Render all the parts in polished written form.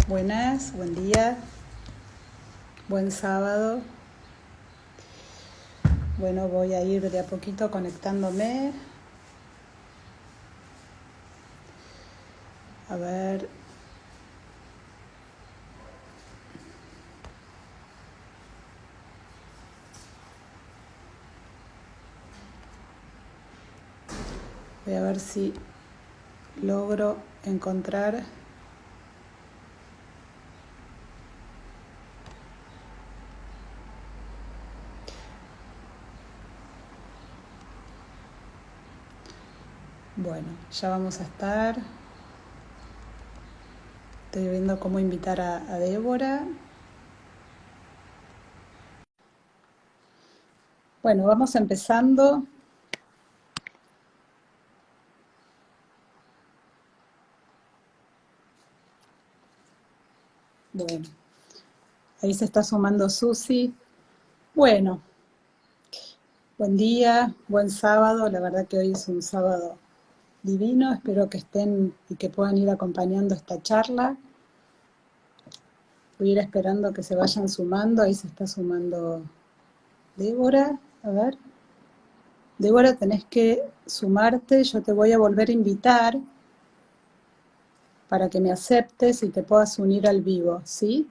Buenas, buen día, buen sábado. Bueno, voy a ir de a poquito conectándome. A ver. Voy a ver si logro encontrar. Bueno, ya vamos a estar. Estoy viendo cómo invitar a Débora. Bueno, vamos empezando. Bueno, ahí se está sumando Susi. Bueno, buen día, buen sábado. La verdad que hoy es un sábado divino. Espero que estén y que puedan ir acompañando esta charla. Voy a ir esperando que se vayan sumando. Ahí se está sumando Débora. A ver. Débora, tenés que sumarte. Yo te voy a volver a invitar para que me aceptes y te puedas unir al vivo, ¿sí?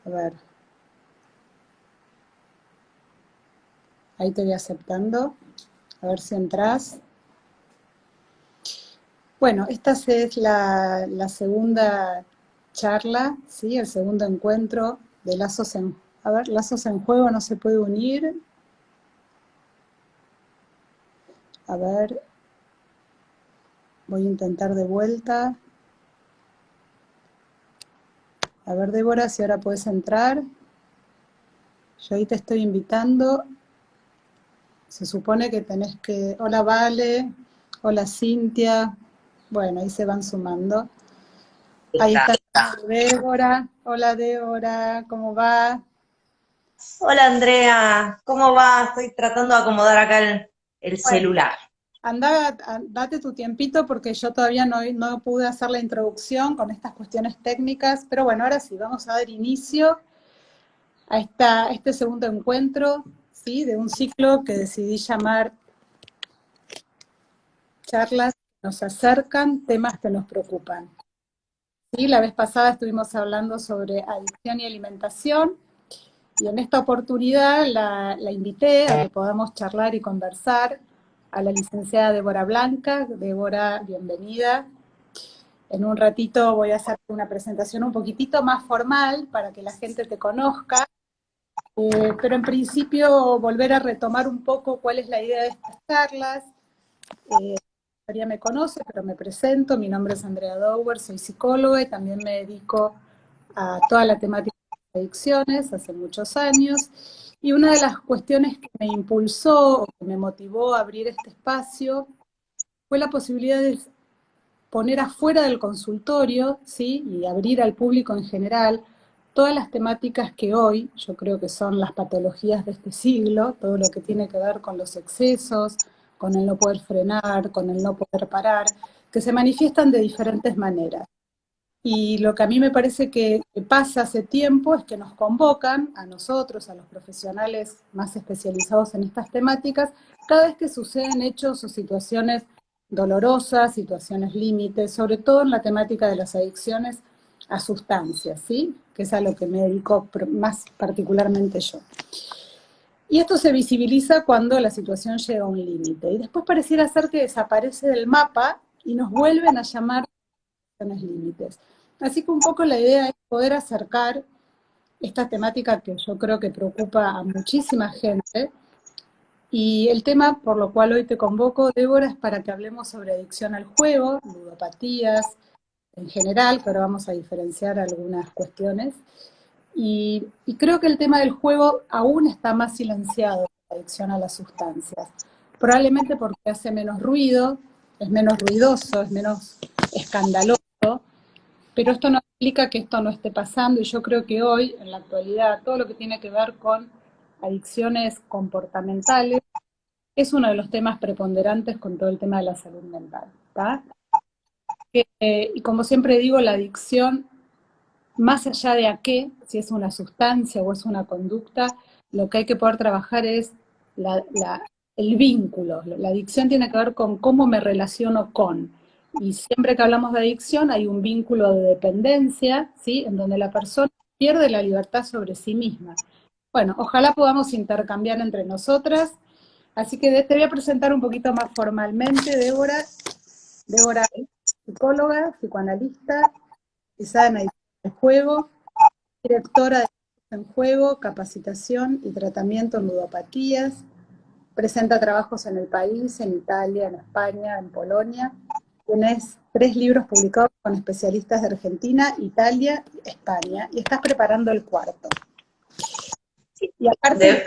A ver. Ahí te voy aceptando. A ver si entras. Bueno, esta es la segunda charla, ¿sí? El segundo encuentro de Lazos en... A ver, Lazos en Juego no se puede unir. A ver, voy a intentar de vuelta. A ver, Débora, si ahora puedes entrar. Yo ahí te estoy invitando. Se supone que tenés que... Hola, Vale. Hola, Cintia. Bueno, ahí se van sumando. Ahí está Débora. Hola, Débora. ¿Cómo va? Hola Andrea, ¿cómo va? Estoy tratando de acomodar acá el Bueno, celular. date tu tiempito porque yo todavía no pude hacer la introducción con estas cuestiones técnicas, pero bueno, ahora sí, vamos a dar inicio a este segundo encuentro, ¿sí? De un ciclo que decidí llamar Charlas que nos acercan temas que nos preocupan. ¿Sí? La vez pasada estuvimos hablando sobre adicción y alimentación, y en esta oportunidad la invité a que podamos charlar y conversar a la licenciada Débora Blanca. Débora, bienvenida. En un ratito voy a hacer una presentación un poquitito más formal para que la gente te conozca, pero en principio volver a retomar un poco cuál es la idea de estas charlas. María me conoce, pero me presento. Mi nombre es Andrea Dower, soy psicóloga y también me dedico a toda la temática de adicciones hace muchos años. Y una de las cuestiones que me impulsó o que me motivó a abrir este espacio fue la posibilidad de poner afuera del consultorio, ¿sí? Y abrir al público en general todas las temáticas que hoy yo creo que son las patologías de este siglo, todo lo que tiene que ver con los excesos, con el no poder frenar, con el no poder parar, que se manifiestan de diferentes maneras. Y lo que a mí me parece que pasa hace tiempo es que nos convocan a nosotros, a los profesionales más especializados en estas temáticas, cada vez que suceden hechos o situaciones dolorosas, situaciones límites, sobre todo en la temática de las adicciones a sustancias, ¿sí? Que es a lo que me dedico más particularmente yo. Y esto se visibiliza cuando la situación llega a un límite. Y después pareciera ser que desaparece del mapa y nos vuelven a llamar límites. Así que un poco la idea es poder acercar esta temática que yo creo que preocupa a muchísima gente. Y el tema por lo cual hoy te convoco, Débora, es para que hablemos sobre adicción al juego, ludopatías en general, pero vamos a diferenciar algunas cuestiones. Y creo que el tema del juego aún está más silenciado, la adicción a las sustancias. Probablemente porque hace menos ruido, es menos ruidoso, es menos escandaloso, pero esto no implica que esto no esté pasando, y yo creo que hoy, en la actualidad, todo lo que tiene que ver con adicciones comportamentales es uno de los temas preponderantes con todo el tema de la salud mental, ¿tá? y como siempre digo, la adicción, más allá de a qué, si es una sustancia o es una conducta, lo que hay que poder trabajar es el vínculo. La adicción tiene que ver con cómo me relaciono con. Y siempre que hablamos de adicción hay un vínculo de dependencia, ¿sí? En donde la persona pierde la libertad sobre sí misma. Bueno, ojalá podamos intercambiar entre nosotras. Así que te voy a presentar un poquito más formalmente, Débora. Débora, psicóloga, psicoanalista, especializada en adicción al juego, directora de en juego, capacitación y tratamiento en ludopatías. Presenta trabajos en el país, en Italia, en España, en Polonia. Tienes 3 libros publicados con especialistas de Argentina, Italia, España, y estás preparando el 4º. Y aparte,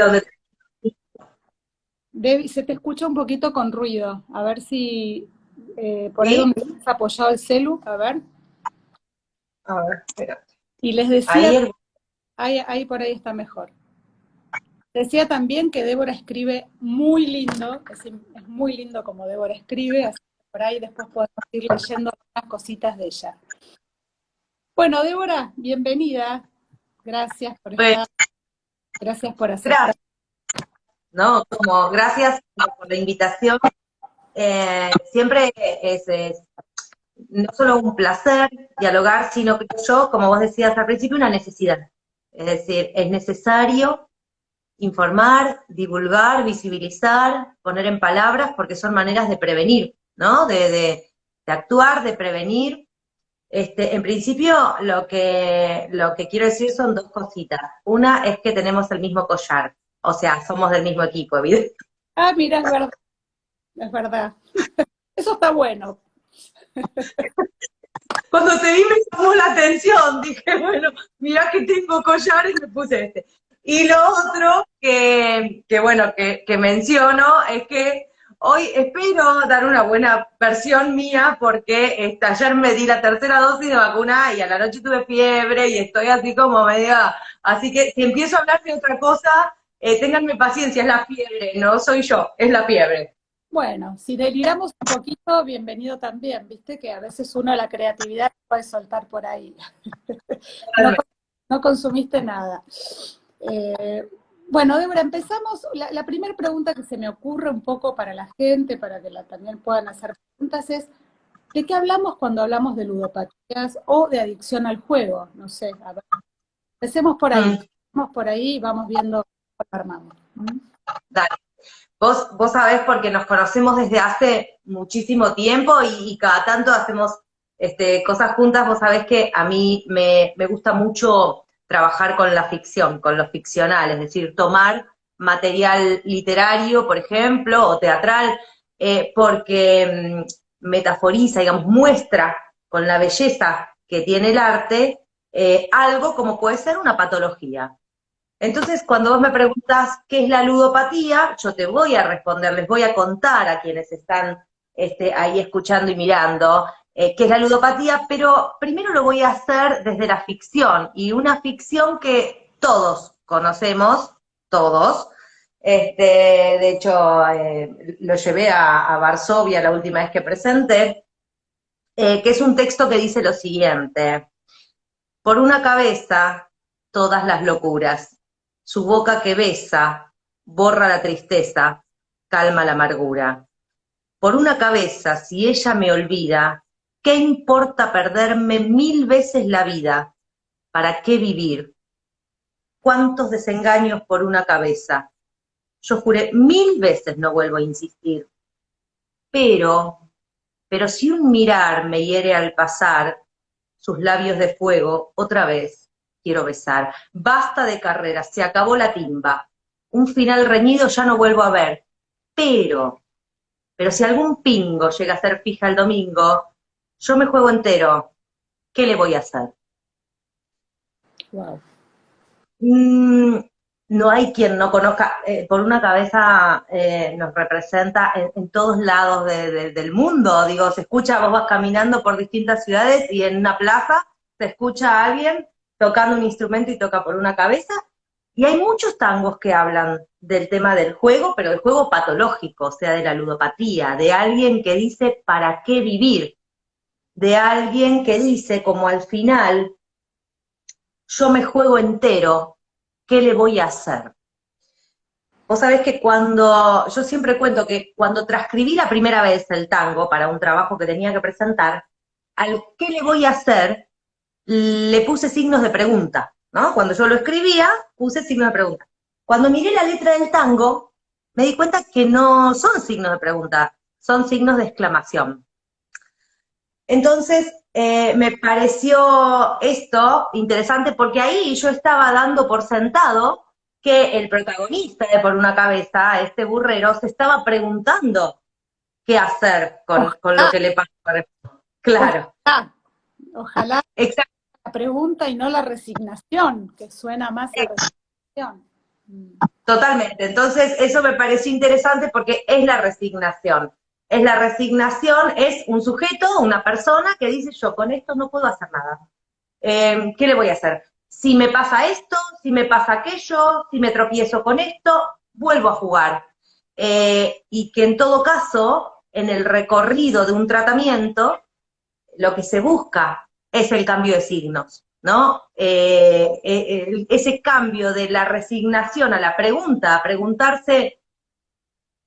Debbie, se te escucha un poquito con ruido. A ver si por ahí ¿Sí? donde has apoyado el celu, a ver. A ver, espera. Y les decía, Ahí ahí por ahí está mejor. Decía también que Débora escribe muy lindo, es muy lindo como Débora escribe, así que por ahí después podemos ir leyendo unas cositas de ella. Bueno, Débora, bienvenida. Gracias por estar, gracias por aceptar. gracias, ¿no? Como gracias por la invitación. Siempre es no solo un placer dialogar, sino que yo, como vos decías al principio, una necesidad. Es decir, es necesario informar, divulgar, visibilizar, poner en palabras, porque son maneras de prevenir, ¿no? De actuar, de prevenir. En principio, lo que quiero decir son 2 cositas. Una es que tenemos el mismo collar, o sea, somos del mismo equipo, evidentemente. Ah, mira, es verdad, es verdad. Eso está bueno. Cuando te vi me llamó la atención, dije, bueno, mirá que tengo collares y me puse este. Y lo otro que menciono es que hoy espero dar una buena versión mía porque ayer me di la 3ª dosis de vacuna y a la noche tuve fiebre y estoy así como media, así que si empiezo a hablar de otra cosa, ténganme paciencia, es la fiebre, no soy yo, es la fiebre. Bueno, si deliramos un poquito, bienvenido también, viste que a veces uno la creatividad puede soltar por ahí. No, no consumiste nada. Bueno, Débora, empezamos. La primera pregunta que se me ocurre un poco para la gente, para que también puedan hacer preguntas, es ¿de qué hablamos cuando hablamos de ludopatías o de adicción al juego? No sé, a ver, empecemos por ahí y vamos viendo cómo armamos. Dale. Vos sabés porque nos conocemos desde hace muchísimo tiempo y cada tanto hacemos cosas juntas, vos sabés que a mí me gusta mucho trabajar con la ficción, con lo ficcional, es decir, tomar material literario, por ejemplo, o teatral, porque metaforiza, digamos, muestra con la belleza que tiene el arte algo como puede ser una patología. Entonces, cuando vos me preguntás qué es la ludopatía, yo te voy a responder, les voy a contar a quienes están ahí escuchando y mirando qué es la ludopatía, pero primero lo voy a hacer desde la ficción, y una ficción que todos conocemos, todos. De hecho, lo llevé a Varsovia la última vez que presenté, que es un texto que dice lo siguiente: por una cabeza, todas las locuras. Su boca que besa, borra la tristeza, calma la amargura. Por una cabeza, si ella me olvida, ¿qué importa perderme 1000 veces la vida? ¿Para qué vivir? ¿Cuántos desengaños por una cabeza? Yo juré 1000 veces, no vuelvo a insistir. Pero si un mirar me hiere al pasar, sus labios de fuego, otra vez quiero besar. Basta de carreras, se acabó la timba. Un final reñido ya no vuelvo a ver. Pero, pero si algún pingo llega a ser fija el domingo, yo me juego entero. ¿Qué le voy a hacer? Wow. No hay quien no conozca, por una cabeza nos representa en todos lados del mundo. Digo, se escucha, vos vas caminando por distintas ciudades y en una plaza se escucha a alguien tocando un instrumento y toca por una cabeza. Y hay muchos tangos que hablan del tema del juego, pero del juego patológico, o sea, de la ludopatía, de alguien que dice, ¿para qué vivir? de alguien que dice, como al final, yo me juego entero, ¿qué le voy a hacer? Vos sabés que yo siempre cuento que cuando transcribí la primera vez el tango para un trabajo que tenía que presentar, al ¿qué le voy a hacer? Le puse signos de pregunta, ¿no? Cuando yo lo escribía, puse signos de pregunta. Cuando miré la letra del tango, me di cuenta que no son signos de pregunta, son signos de exclamación. Entonces, me pareció esto interesante porque ahí yo estaba dando por sentado que el protagonista de Por una cabeza, este burrero, se estaba preguntando qué hacer con lo Ojalá, que le pasó. Claro, ojalá, ojalá exacto. la pregunta y no la resignación, que suena más a resignación. Totalmente. Entonces, eso me pareció interesante porque es la resignación. Es la resignación, es un sujeto, una persona que dice, yo con esto no puedo hacer nada. ¿Qué le voy a hacer? Si me pasa esto, si me pasa aquello, si me tropiezo con esto, vuelvo a jugar. Y que en todo caso, en el recorrido de un tratamiento, lo que se busca es el cambio de signos, ¿no? Ese cambio de la resignación a la pregunta, a preguntarse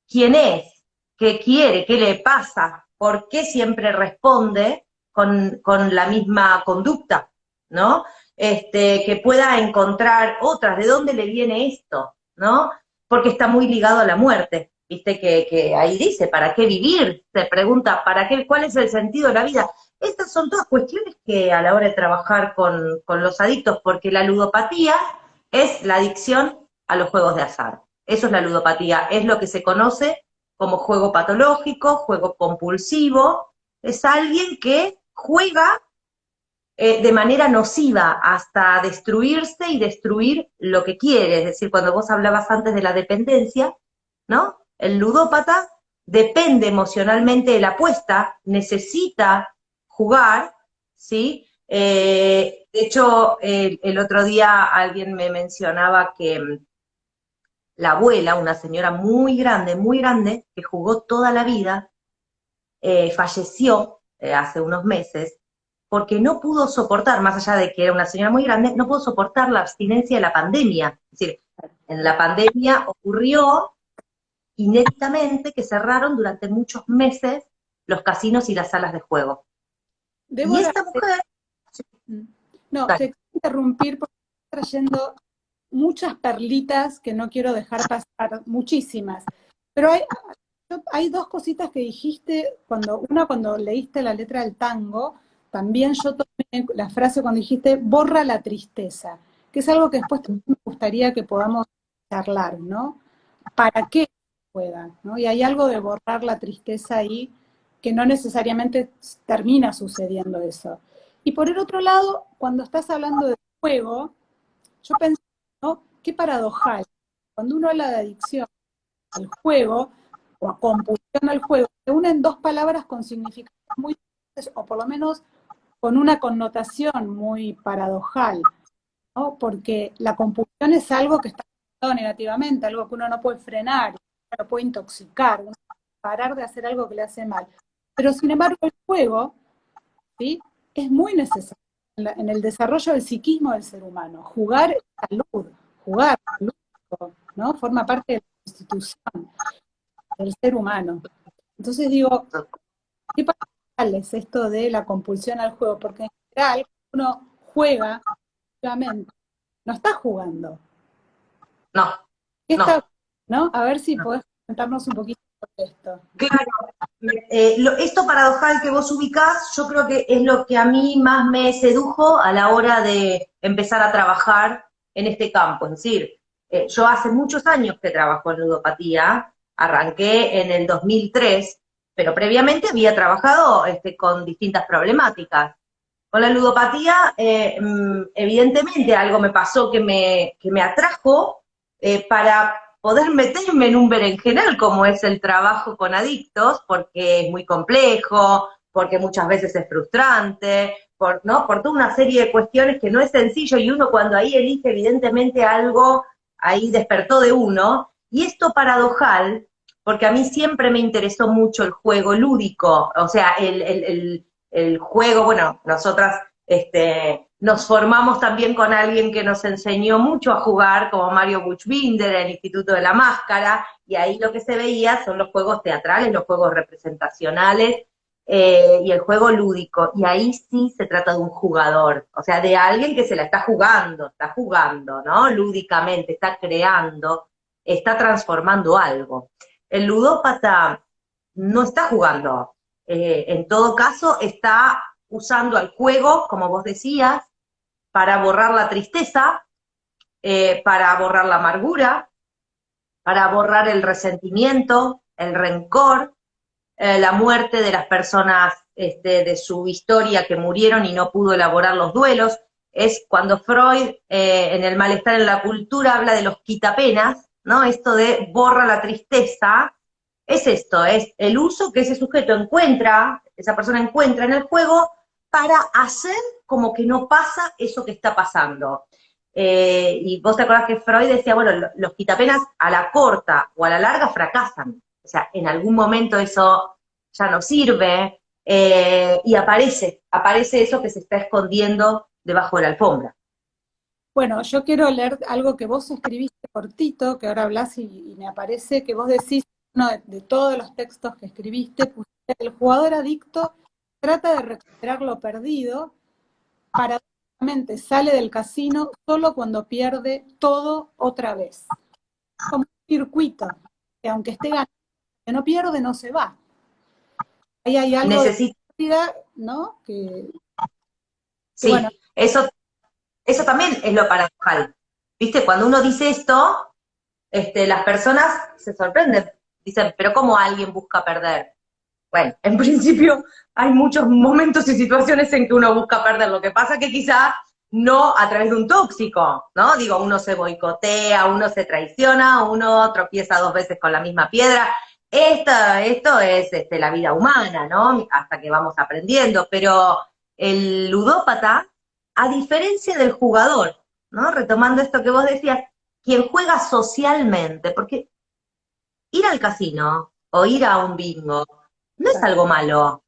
quién es, qué quiere, qué le pasa, por qué siempre responde con la misma conducta, ¿no? Que pueda encontrar otras, ¿de dónde le viene esto? ¿No? Porque está muy ligado a la muerte. Viste que ahí dice, ¿para qué vivir? Se pregunta, ¿para qué? ¿Cuál es el sentido de la vida? Estas son todas cuestiones que a la hora de trabajar con los adictos, porque la ludopatía es la adicción a los juegos de azar. Eso es la ludopatía, es lo que se conoce como juego patológico, juego compulsivo. Es alguien que juega de manera nociva hasta destruirse y destruir lo que quiere. Es decir, cuando vos hablabas antes de la dependencia, ¿no? El ludópata depende emocionalmente de la apuesta, necesita jugar, ¿sí? De hecho, el otro día alguien me mencionaba que la abuela, una señora muy grande, que jugó toda la vida, falleció hace unos meses, porque no pudo soportar, más allá de que era una señora muy grande, no pudo soportar la abstinencia de la pandemia. Es decir, en la pandemia ocurrió inéditamente que cerraron durante muchos meses los casinos y las salas de juego. Y Débora, esta mujer... no, te Dale. quiero interrumpir porque estoy trayendo muchas perlitas que no quiero dejar pasar, muchísimas. Pero hay dos cositas que dijiste, cuando leíste la letra del tango, también yo tomé la frase cuando dijiste, borra la tristeza, que es algo que después me gustaría que podamos charlar, ¿no? ¿Para qué puedan? ¿No? Y hay algo de borrar la tristeza ahí que no necesariamente termina sucediendo eso. Y por el otro lado, cuando estás hablando de juego, yo pensé, ¿no? Qué paradojal. Cuando uno habla de adicción al juego, o a compulsión al juego, se unen dos palabras con significados muy diferentes, o por lo menos con una connotación muy paradojal, ¿no? Porque la compulsión es algo que está conectado negativamente, algo que uno no puede frenar, lo puede intoxicar, uno puede parar de hacer algo que le hace mal. Pero sin embargo el juego, ¿sí? Es muy necesario en el desarrollo del psiquismo del ser humano. Jugar es salud, jugar, lúdico, ¿no? Forma parte de la constitución del ser humano. Entonces digo, ¿qué pasa es esto de la compulsión al juego? Porque en general uno juega activamente, no está jugando. No, ¿Qué no. está, no? A ver si podés comentarnos un poquito sobre esto. Claro, esto paradojal que vos ubicás, yo creo que es lo que a mí más me sedujo a la hora de empezar a trabajar en este campo. Es decir, yo hace muchos años que trabajo en ludopatía, arranqué en el 2003, pero previamente había trabajado con distintas problemáticas. Con la ludopatía, evidentemente algo me pasó que me atrajo para poder meterme en un berenjenal como es el trabajo con adictos, porque es muy complejo, porque muchas veces es frustrante, ¿no? Por toda una serie de cuestiones que no es sencillo y uno cuando ahí elige evidentemente algo, ahí despertó de uno. Y esto paradojal, porque a mí siempre me interesó mucho el juego lúdico, o sea, el juego, bueno, nosotras nos formamos también con alguien que nos enseñó mucho a jugar, como Mario Buchbinder, el Instituto de la Máscara, y ahí lo que se veía son los juegos teatrales, los juegos representacionales, y el juego lúdico, y ahí sí se trata de un jugador, o sea, de alguien que se la está jugando, ¿no? Lúdicamente, está creando, está transformando algo. El ludópata no está jugando, en todo caso está usando el juego, como vos decías, para borrar la tristeza, para borrar la amargura, para borrar el resentimiento, el rencor, la muerte de las personas de su historia que murieron y no pudo elaborar los duelos. Es cuando Freud, en el malestar en la cultura, habla de los quitapenas, ¿no? Esto de borra la tristeza, es esto, es el uso que ese sujeto encuentra, esa persona encuentra en el juego para hacer como que no pasa eso que está pasando. Y vos te acordás que Freud decía, bueno, los quitapenas a la corta o a la larga fracasan. O sea, en algún momento eso ya no sirve, y aparece eso que se está escondiendo debajo de la alfombra. Bueno, yo quiero leer algo que vos escribiste cortito, que ahora hablas y me aparece que vos decís, uno de todos los textos que escribiste, pusiste, el jugador adicto trata de recuperar lo perdido, paradójicamente sale del casino solo cuando pierde todo otra vez. Como un circuito, que aunque esté ganando, que no pierde, no se va. Ahí hay algo de Necesito, vida, ¿no? Que bueno, sí, eso también es lo paradojal. ¿Viste? Cuando uno dice esto, las personas se sorprenden. Dicen, pero ¿cómo alguien busca perder? Bueno, en principio hay muchos momentos y situaciones en que uno busca perder. Lo que pasa que quizá no a través de un tóxico, ¿no? Digo, uno se boicotea, uno se traiciona, uno tropieza 2 veces con la misma piedra. Esto es la vida humana, ¿no? Hasta que vamos aprendiendo. Pero el ludópata, a diferencia del jugador, ¿no? Retomando esto que vos decías, quien juega socialmente, porque ir al casino o ir a un bingo no es algo malo.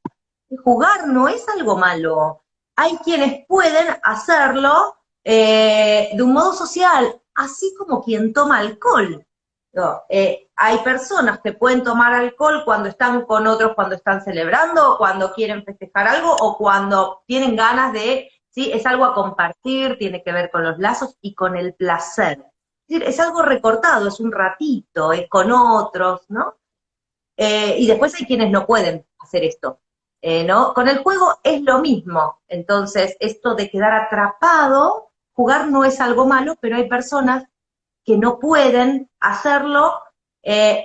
Jugar no es algo malo. Hay quienes pueden hacerlo de un modo social, así como quien toma alcohol. No, hay personas que pueden tomar alcohol cuando están con otros, cuando están celebrando, o cuando quieren festejar algo, o cuando tienen ganas de, ¿sí? Es algo a compartir, tiene que ver con los lazos y con el placer. Es decir, es algo recortado, es un ratito, es con otros, ¿no? Y después hay quienes no pueden hacer esto, ¿no? Con el juego es lo mismo. Entonces, esto de quedar atrapado, jugar no es algo malo, pero hay personas que no pueden hacerlo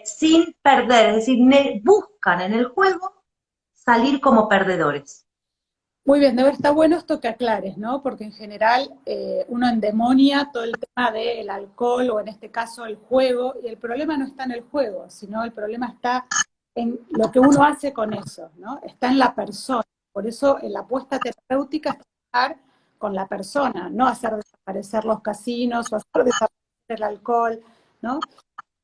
sin perder, es decir, buscan en el juego salir como perdedores. muy bien, debe estar bueno esto que aclares, ¿no? Porque en general uno endemonia todo el tema del alcohol o en este caso el juego, y el problema no está en el juego, sino el problema está en lo que uno hace con eso, ¿no? Está en la persona. Por eso la apuesta terapéutica es trabajar con la persona, no hacer desaparecer los casinos o hacer desaparecer el alcohol, ¿no?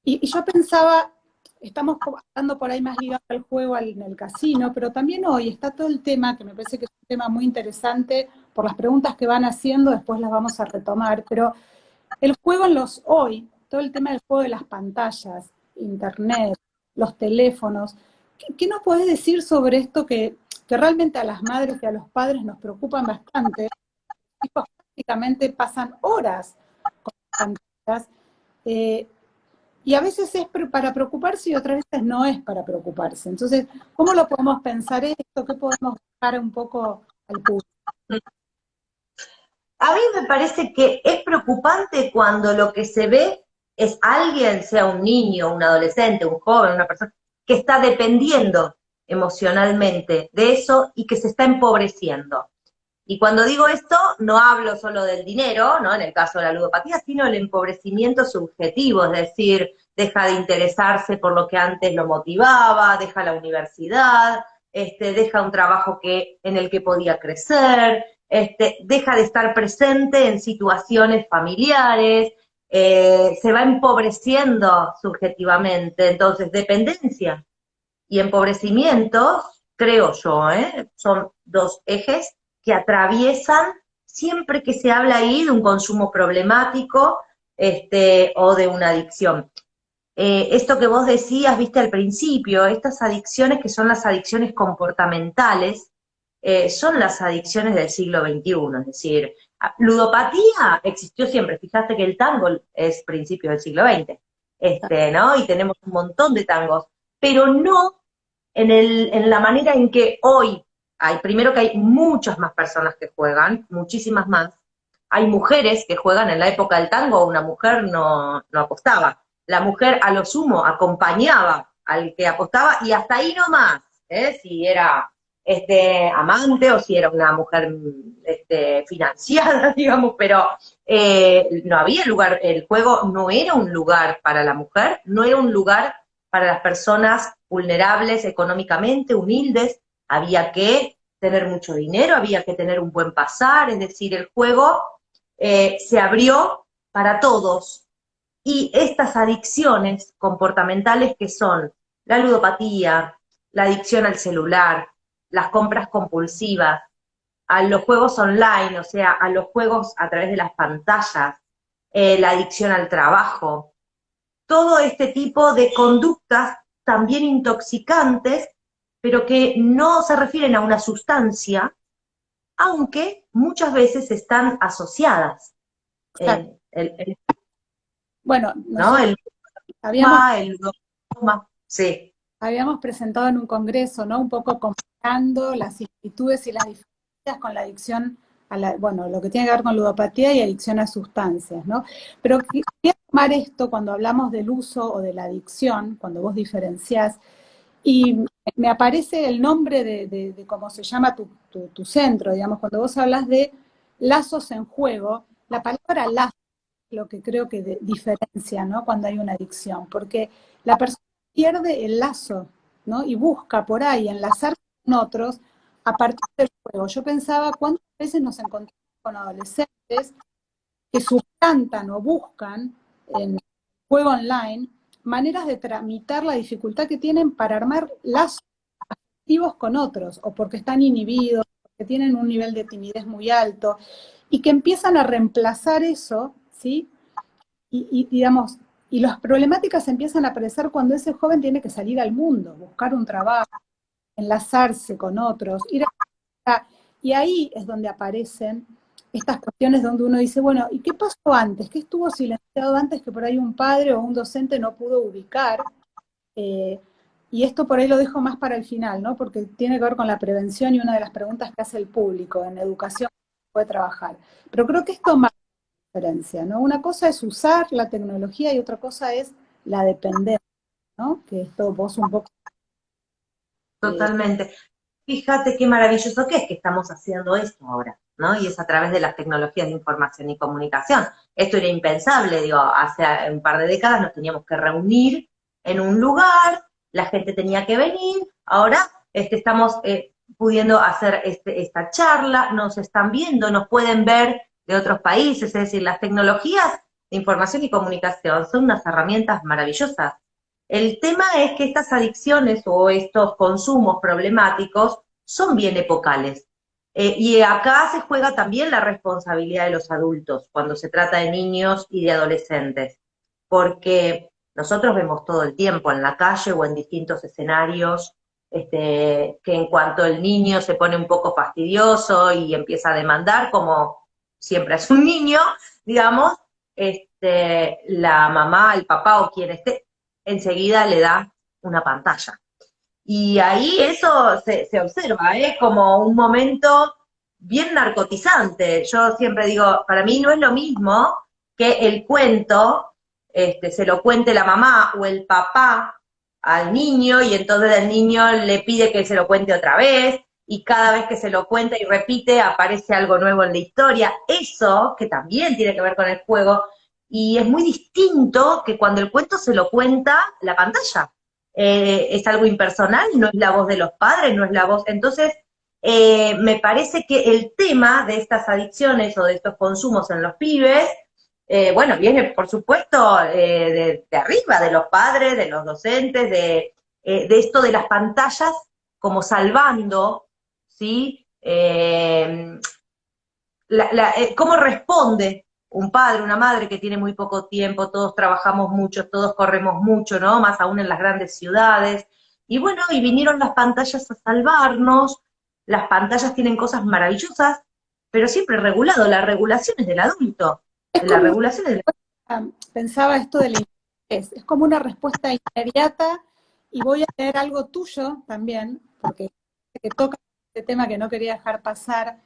Y yo pensaba, estamos hablando por ahí más ligado al juego en el casino, pero también hoy está todo el tema, que me parece que es un tema muy interesante, por las preguntas que van haciendo, después las vamos a retomar, pero el juego en los hoy, todo el tema del juego de las pantallas, internet, los teléfonos, ¿qué nos podés decir sobre esto que realmente a las madres y a los padres nos preocupan bastante? Los chicos prácticamente pasan horas con las pantallas, eh, y a veces es para preocuparse y otras veces no es para preocuparse. Entonces, ¿cómo lo podemos pensar esto? ¿Qué podemos dejar un poco al público? A mí me parece que es preocupante cuando lo que se ve es alguien, sea un niño, un adolescente, un joven, una persona, que está dependiendo emocionalmente de eso y que se está empobreciendo. Y cuando digo esto, no hablo solo del dinero, ¿no? En el caso de la ludopatía, sino el empobrecimiento subjetivo, es decir, deja de interesarse por lo que antes lo motivaba, deja la universidad, deja un trabajo en el que podía crecer, deja de estar presente en situaciones familiares, se va empobreciendo subjetivamente. Entonces, dependencia y empobrecimientos creo yo, son dos ejes que atraviesan siempre que se habla ahí de un consumo problemático o de una adicción. Esto que vos decías, viste al principio, estas adicciones que son las adicciones comportamentales, son las adicciones del siglo XXI, es decir, ludopatía existió siempre, fíjate que el tango es principio del siglo XX, ¿no? Y tenemos un montón de tangos, pero no en la manera en que hoy hay, primero que hay muchas más personas que juegan, muchísimas más, hay mujeres que juegan. En la época del tango, una mujer no apostaba, la mujer a lo sumo acompañaba al que apostaba y hasta ahí nomás, si era amante o si era una mujer financiada, digamos, pero no había lugar, el juego no era un lugar para la mujer, no era un lugar para las personas vulnerables económicamente, humildes, había que tener mucho dinero, había que tener un buen pasar, es decir, el juego se abrió para todos. Y estas adicciones comportamentales que son la ludopatía, la adicción al celular, las compras compulsivas, a los juegos online, o sea, a los juegos a través de las pantallas, la adicción al trabajo, todo este tipo de conductas también intoxicantes, pero que no se refieren a una sustancia, aunque muchas veces están asociadas. Exacto. El, Bueno, ¿no? nosotros habíamos, El dogma, sí. habíamos presentado en un congreso, ¿no? Un poco comparando las similitudes y las diferencias con la adicción a la, bueno, lo que tiene que ver con ludopatía y adicción a sustancias, ¿no? Pero quería tomar esto cuando hablamos del uso o de la adicción, cuando vos diferenciás, y me aparece el nombre de cómo se llama tu centro, digamos, cuando vos hablas de lazos en juego, la palabra lazo es lo que creo que diferencia, ¿no? Cuando hay una adicción, porque la persona pierde el lazo, ¿no? Y busca por ahí enlazarse con otros a partir del juego. Yo pensaba cuántas veces nos encontramos con adolescentes que suplantan o buscan en el juego online maneras de tramitar la dificultad que tienen para armar lazos afectivos con otros, o porque están inhibidos, porque tienen un nivel de timidez muy alto, y que empiezan a reemplazar eso, ¿sí? Digamos, y las problemáticas empiezan a aparecer cuando ese joven tiene que salir al mundo, buscar un trabajo, enlazarse con otros, ir a... Y ahí es donde aparecen estas cuestiones donde uno dice, bueno, ¿y qué pasó antes? ¿Qué estuvo silenciado antes que por ahí un padre o un docente no pudo ubicar? Eh, y esto por ahí lo dejo más para el final, ¿no? Porque tiene que ver con la prevención y una de las preguntas que hace el público en educación que puede trabajar. Pero creo que esto marca la diferencia, ¿no? Una cosa es usar la tecnología y otra cosa es la dependencia, ¿no? Que esto vos un poco... Totalmente. Fíjate qué maravilloso que es que estamos haciendo esto ahora, ¿no? Y es a través de las tecnologías de información y comunicación. Esto era impensable, digo, hace un par de décadas nos teníamos que reunir en un lugar, la gente tenía que venir, ahora estamos pudiendo hacer esta charla, nos están viendo, nos pueden ver de otros países, es decir, las tecnologías de información y comunicación son unas herramientas maravillosas. El tema es que estas adicciones o estos consumos problemáticos son bien epocales. Y acá se juega también la responsabilidad de los adultos cuando se trata de niños y de adolescentes, porque nosotros vemos todo el tiempo en la calle o en distintos escenarios que en cuanto el niño se pone un poco fastidioso y empieza a demandar, como siempre es un niño, digamos, la mamá, el papá o quien esté, enseguida le da una pantalla. Y ahí eso se observa, como un momento bien narcotizante. Yo siempre digo, para mí no es lo mismo que el cuento se lo cuente la mamá o el papá al niño y entonces el niño le pide que se lo cuente otra vez y cada vez que se lo cuenta y repite aparece algo nuevo en la historia. Eso, que también tiene que ver con el juego, y es muy distinto que cuando el cuento se lo cuenta la pantalla. Es algo impersonal, no es la voz de los padres, no es la voz. Entonces, me parece que el tema de estas adicciones o de estos consumos en los pibes, bueno, viene por supuesto de arriba, de los padres, de los docentes, de esto de las pantallas como salvando, ¿sí? Cómo responde un padre, una madre que tiene muy poco tiempo, todos trabajamos mucho, todos corremos mucho, ¿no? Más aún en las grandes ciudades. Y bueno, y vinieron las pantallas a salvarnos, las pantallas tienen cosas maravillosas, pero siempre regulado, la regulación es del adulto, Es la como, regulación es del pensaba esto de la inmediatez, es como una respuesta inmediata, y voy a leer algo tuyo también, porque que toca este tema que no quería dejar pasar.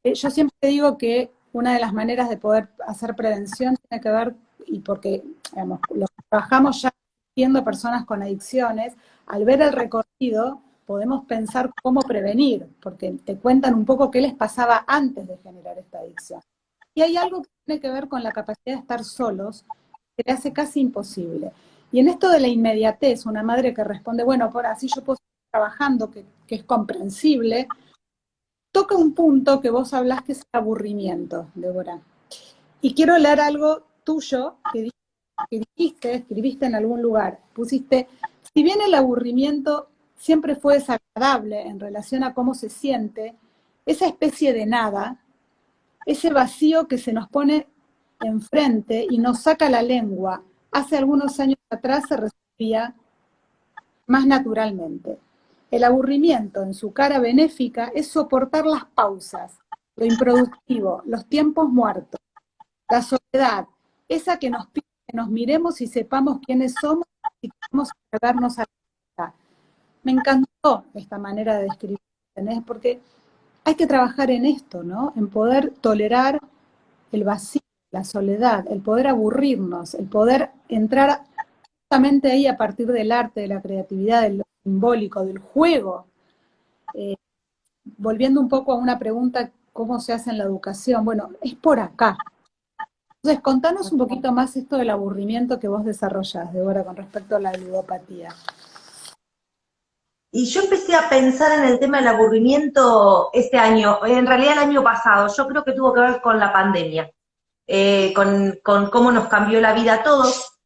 Yo siempre digo que una de las maneras de poder hacer prevención tiene que ver, y porque digamos, los que trabajamos ya siendo personas con adicciones, al ver el recorrido podemos pensar cómo prevenir, porque te cuentan un poco qué les pasaba antes de generar esta adicción. Y hay algo que tiene que ver con la capacidad de estar solos, que le hace casi imposible. Y en esto de la inmediatez, una madre que responde, bueno, por así yo puedo seguir trabajando, que es comprensible, toca un punto que vos hablás que es el aburrimiento, Débora. Y quiero leer algo tuyo que dijiste, escribiste en algún lugar. Pusiste, si bien el aburrimiento siempre fue desagradable en relación a cómo se siente, esa especie de nada, ese vacío que se nos pone enfrente y nos saca la lengua, hace algunos años atrás se resolvía más naturalmente. El aburrimiento en su cara benéfica es soportar las pausas, lo improductivo, los tiempos muertos, la soledad, esa que nos pide que nos miremos y sepamos quiénes somos y queremos vernos a la vida. Me encantó esta manera de describir, ¿entendés? Porque hay que trabajar en esto, ¿no? En poder tolerar el vacío, la soledad, el poder aburrirnos, el poder entrar justamente ahí a partir del arte, de la creatividad, de lo simbólico, del juego. Eh, Volviendo un poco a una pregunta, ¿cómo se hace en la educación? Bueno, es por acá. Entonces, contanos un poquito más esto del aburrimiento que vos desarrollás, Débora, con respecto a la ludopatía. Y yo empecé a pensar en el tema del aburrimiento este año, en realidad el año pasado, yo creo que tuvo que ver con la pandemia, con cómo nos cambió la vida a todos,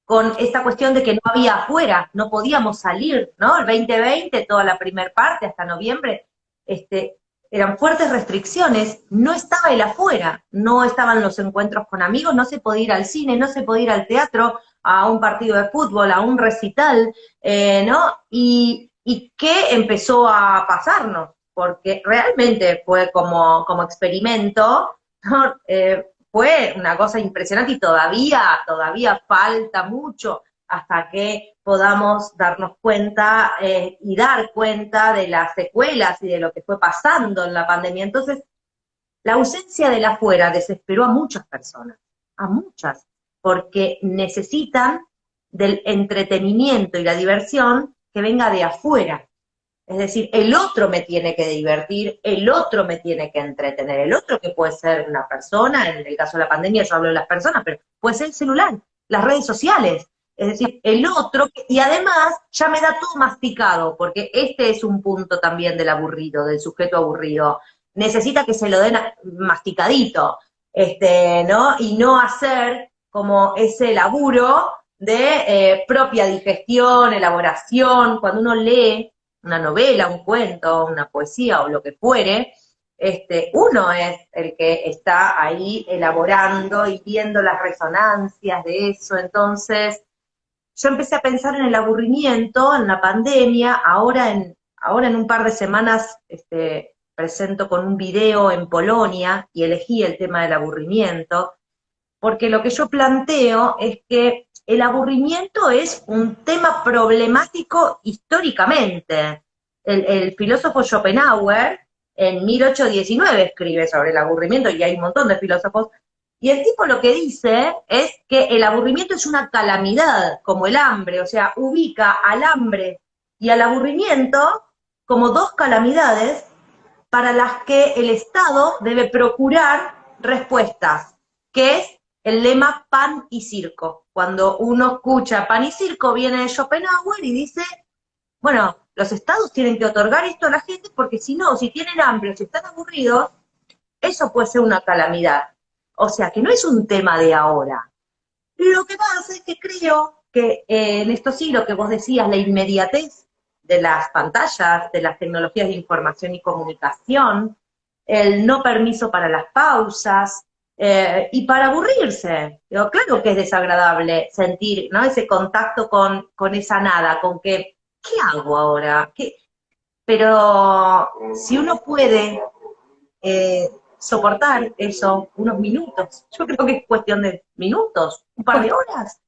con esta cuestión de que no había afuera, no podíamos salir, ¿no? El 2020, toda la primer parte, hasta noviembre, eran fuertes restricciones, no estaba el afuera, no estaban los encuentros con amigos, no se podía ir al cine, no se podía ir al teatro, a un partido de fútbol, a un recital, ¿no? Y qué empezó a pasarnos, porque realmente fue como experimento, ¿no? Fue una cosa impresionante y todavía falta mucho hasta que podamos darnos cuenta y dar cuenta de las secuelas y de lo que fue pasando en la pandemia. Entonces, la ausencia del afuera desesperó a muchas personas, a muchas, porque necesitan del entretenimiento y la diversión que venga de afuera. Es decir, el otro me tiene que divertir, el otro me tiene que entretener, el otro que puede ser una persona, en el caso de la pandemia yo hablo de las personas, pero puede ser el celular, las redes sociales, es decir, el otro, y además ya me da todo masticado, porque este es un punto también del aburrido, del sujeto aburrido, necesita que se lo den masticadito, ¿no? Y no hacer como ese laburo de propia digestión, elaboración, cuando uno lee una novela, un cuento, una poesía o lo que fuere, uno es el que está ahí elaborando y viendo las resonancias de eso. Entonces, yo empecé a pensar en el aburrimiento, en la pandemia, ahora en un par de semanas presento con un video en Polonia y elegí el tema del aburrimiento, porque lo que yo planteo es que el aburrimiento es un tema problemático históricamente. El filósofo Schopenhauer en 1819 escribe sobre el aburrimiento, y hay un montón de filósofos, y el tipo lo que dice es que el aburrimiento es una calamidad, como el hambre, o sea, ubica al hambre y al aburrimiento como dos calamidades para las que el Estado debe procurar respuestas, que es el lema pan y circo. Cuando uno escucha pan y circo, viene de Schopenhauer y dice, bueno, los estados tienen que otorgar esto a la gente porque si no, si tienen hambre o si están aburridos, eso puede ser una calamidad. O sea, que no es un tema de ahora. Lo que pasa es que creo que en estos siglos que vos decías, la inmediatez de las pantallas, de las tecnologías de información y comunicación, el no permiso para las pausas, y para aburrirse. Digo, claro que es desagradable sentir, ¿no?, ese contacto con esa nada, con que, ¿qué hago ahora? Pero si uno puede soportar eso unos minutos, yo creo que es cuestión de minutos, un par de horas.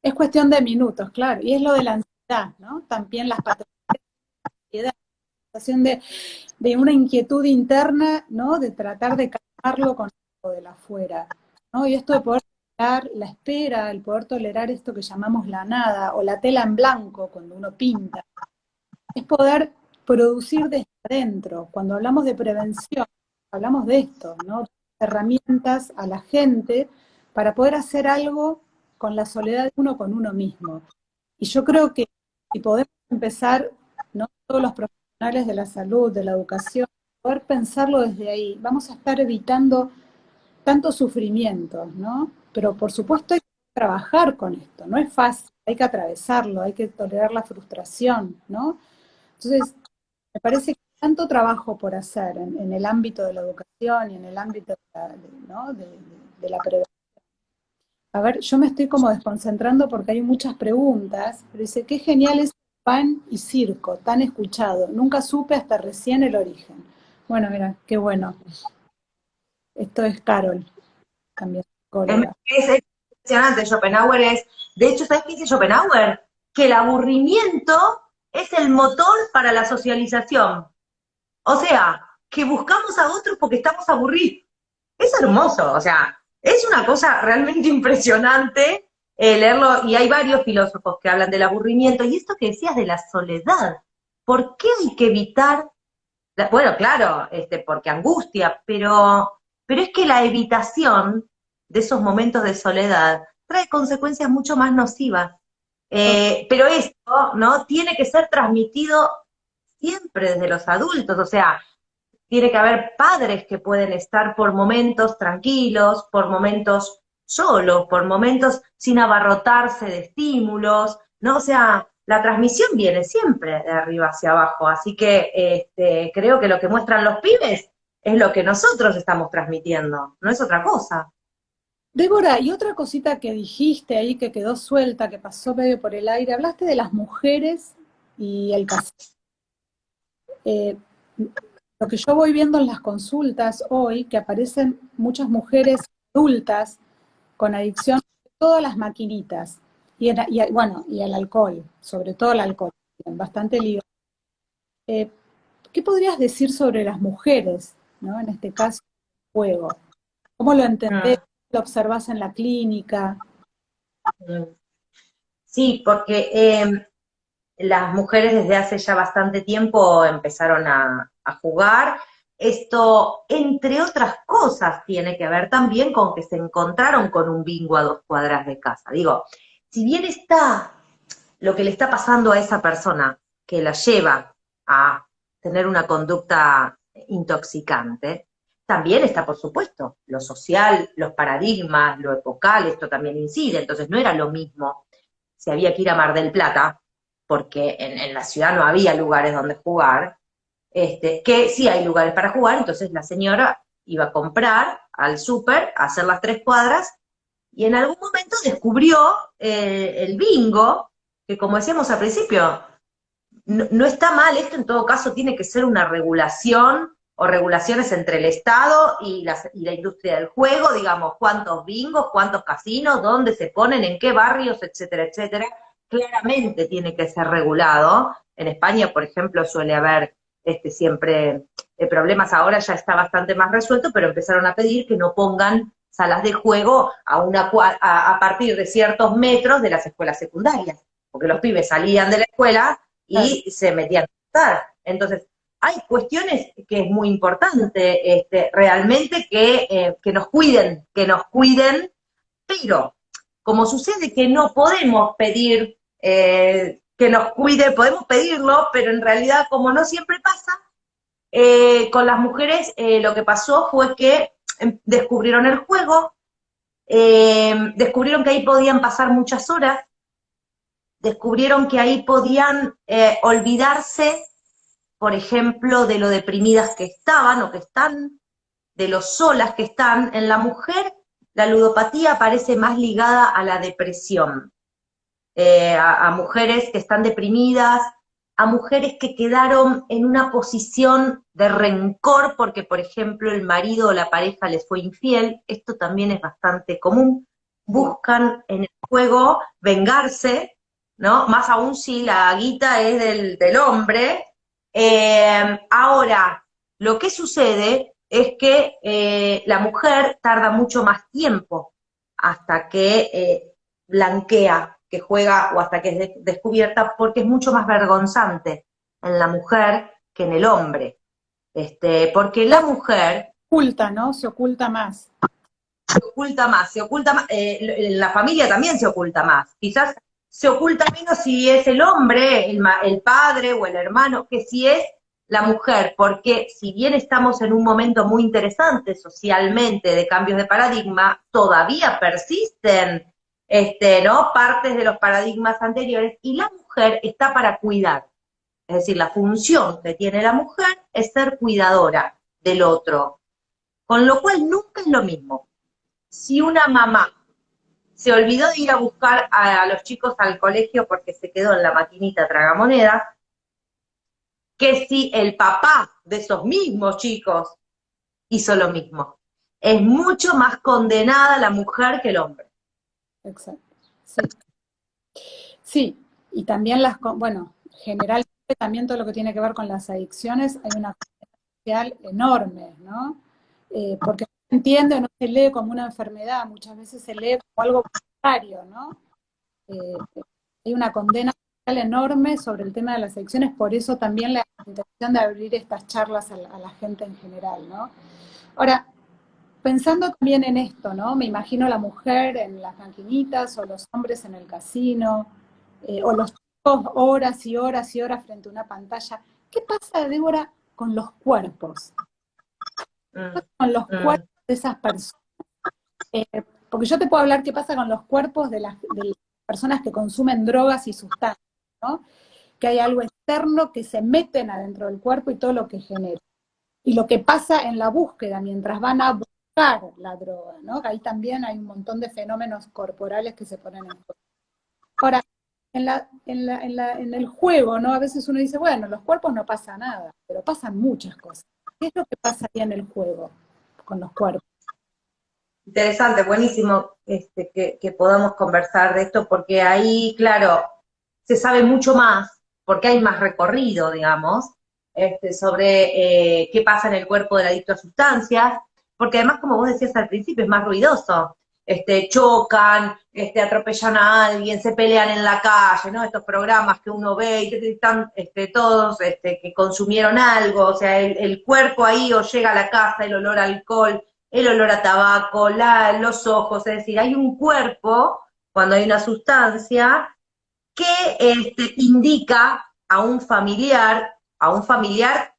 Es cuestión de minutos, claro, y es lo de la ansiedad, ¿no? También las patologías de ansiedad, la sensación de una inquietud interna, ¿no? De tratar de calmarlo con algo de la afuera, ¿no? Y esto de poder tolerar la espera, el poder tolerar esto que llamamos la nada, o la tela en blanco cuando uno pinta, es poder producir desde adentro. Cuando hablamos de prevención, hablamos de esto, ¿no? Herramientas a la gente para poder hacer algo con la soledad de uno con uno mismo. Y yo creo que si podemos empezar, ¿no?, todos los profesionales de la salud, de la educación, poder pensarlo desde ahí, vamos a estar evitando tantos sufrimientos, ¿no? Pero por supuesto hay que trabajar con esto, no es fácil, hay que atravesarlo, hay que tolerar la frustración, ¿no? Entonces, me parece que hay tanto trabajo por hacer en el ámbito de la educación y en el ámbito ¿no?, de la prevención. A ver, yo me estoy como desconcentrando porque hay muchas preguntas, pero dice, qué genial es pan y circo, tan escuchado. Nunca supe hasta recién el origen. Bueno, mira, qué bueno. Esto es Carol, también psicóloga. Es impresionante, Schopenhauer es, de hecho, ¿sabes qué dice Schopenhauer? Que el aburrimiento es el motor para la socialización. O sea, que buscamos a otros porque estamos aburridos. Es hermoso, o sea, es una cosa realmente impresionante leerlo, y hay varios filósofos que hablan del aburrimiento, y esto que decías de la soledad, ¿por qué hay que evitar? Bueno, claro, porque angustia, pero es que la evitación de esos momentos de soledad trae consecuencias mucho más nocivas. Pero esto, ¿no?, tiene que ser transmitido siempre desde los adultos, o sea, tiene que haber padres que pueden estar por momentos tranquilos, por momentos solos, por momentos sin abarrotarse de estímulos, ¿no? O sea, la transmisión viene siempre de arriba hacia abajo, así que creo que lo que muestran los pibes es lo que nosotros estamos transmitiendo, no es otra cosa. Débora, y otra cosita que dijiste ahí que quedó suelta, que pasó medio por el aire, hablaste de las mujeres y el caso. Lo que yo voy viendo en las consultas hoy, que aparecen muchas mujeres adultas con adicción a todas las maquinitas, bueno, y al alcohol, sobre todo al alcohol, bastante lío. Eh, ¿Qué podrías decir sobre las mujeres, ¿no?, en este caso, juego? ¿Cómo lo entendés? Mm, ¿Lo observás en la clínica? mm. Sí, porque las mujeres desde hace ya bastante tiempo empezaron a jugar. Esto, entre otras cosas, tiene que ver también con que se encontraron con un bingo a 2 cuadras de casa. Digo, si bien está lo que le está pasando a esa persona que la lleva a tener una conducta intoxicante, también está, por supuesto, lo social, los paradigmas, lo epocal, esto también incide. Entonces no era lo mismo si había que ir a Mar del Plata, porque en la ciudad no había lugares donde jugar, que sí hay lugares para jugar. Entonces la señora iba a comprar al súper, a hacer las 3 cuadras, y en algún momento descubrió el bingo, que como decíamos al principio, no está mal, esto en todo caso tiene que ser una regulación o regulaciones entre el Estado y la industria del juego, digamos, cuántos bingos, cuántos casinos, dónde se ponen, en qué barrios, etcétera, etcétera. Claramente tiene que ser regulado. En España, por ejemplo, suele haber siempre problemas, ahora ya está bastante más resuelto, pero empezaron a pedir que no pongan salas de juego a partir de ciertos metros de las escuelas secundarias, porque los pibes salían de la escuela Claro. y se metían a estar. Entonces, hay cuestiones que es muy importante realmente que nos cuiden, pero como sucede que no podemos pedir que nos cuide, podemos pedirlo, pero en realidad como no siempre pasa, con las mujeres lo que pasó fue que descubrieron el juego, descubrieron que ahí podían pasar muchas horas, descubrieron que ahí podían olvidarse, por ejemplo, de lo deprimidas que estaban o que están, de lo solas que están. En la mujer, la ludopatía parece más ligada a la depresión, a mujeres que están deprimidas, a mujeres que quedaron en una posición de rencor porque, por ejemplo, el marido o la pareja les fue infiel. Esto también es bastante común. Buscan en el juego vengarse, ¿no? Más aún si la guita es del hombre. Ahora, lo que sucede es que la mujer tarda mucho más tiempo hasta que blanquea, que juega o hasta que es descubierta, porque es mucho más vergonzante en la mujer que en el hombre. Porque la mujer Oculta, ¿no? Se oculta más. se oculta más, en la familia también se oculta más. Quizás se oculta menos si es el hombre, el padre o el hermano, que si es la mujer, porque si bien estamos en un momento muy interesante socialmente de cambios de paradigma, todavía persisten ¿no? Partes de los paradigmas anteriores, y la mujer está para cuidar. Es decir, la función que tiene la mujer es ser cuidadora del otro. Con lo cual nunca es lo mismo. Si una mamá se olvidó de ir a buscar a los chicos al colegio porque se quedó en la maquinita tragamonedas, que si el papá de esos mismos chicos hizo lo mismo. Es mucho más condenada la mujer que el hombre. Exacto. Sí. Sí, y también bueno, generalmente también todo lo que tiene que ver con las adicciones, hay una social enorme, ¿no? Porque no se entiende, no se lee como una enfermedad, muchas veces se lee como algo voluntario, ¿no? Eh, Hay una condena social enorme sobre el tema de las adicciones, por eso también la intención de abrir estas charlas a la gente en general, ¿no? Ahora, pensando también en esto, ¿no? Me imagino la mujer en las maquinitas o los hombres en el casino, o los chicos horas y horas y horas frente a una pantalla. ¿Qué pasa, Débora, con los cuerpos? ¿Qué pasa con los cuerpos de esas personas? Porque yo te puedo hablar qué pasa con los cuerpos de las personas que consumen drogas y sustancias, ¿no? Que hay algo externo que se meten adentro del cuerpo y todo lo que genera. Y lo que pasa en la búsqueda, mientras van a buscar la droga, ¿no? Que ahí también hay un montón de fenómenos corporales que se ponen en juego. Ahora, en el juego, ¿no? A veces uno dice, bueno, los cuerpos no pasa nada, pero pasan muchas cosas. ¿Qué es lo que pasa ahí en el juego con los cuerpos? Interesante, buenísimo que podamos conversar de esto, porque ahí, claro, se sabe mucho más, porque hay más recorrido, digamos, sobre qué pasa en el cuerpo del adicto a sustancias, porque además, como vos decías al principio, es más ruidoso. Chocan, atropellan a alguien, se pelean en la calle, ¿no? Estos programas que uno ve y que están todos que consumieron algo, o sea, el cuerpo ahí, o llega a la casa, el olor a alcohol, el olor a tabaco, los ojos, es decir, hay un cuerpo, cuando hay una sustancia, que indica a un familiar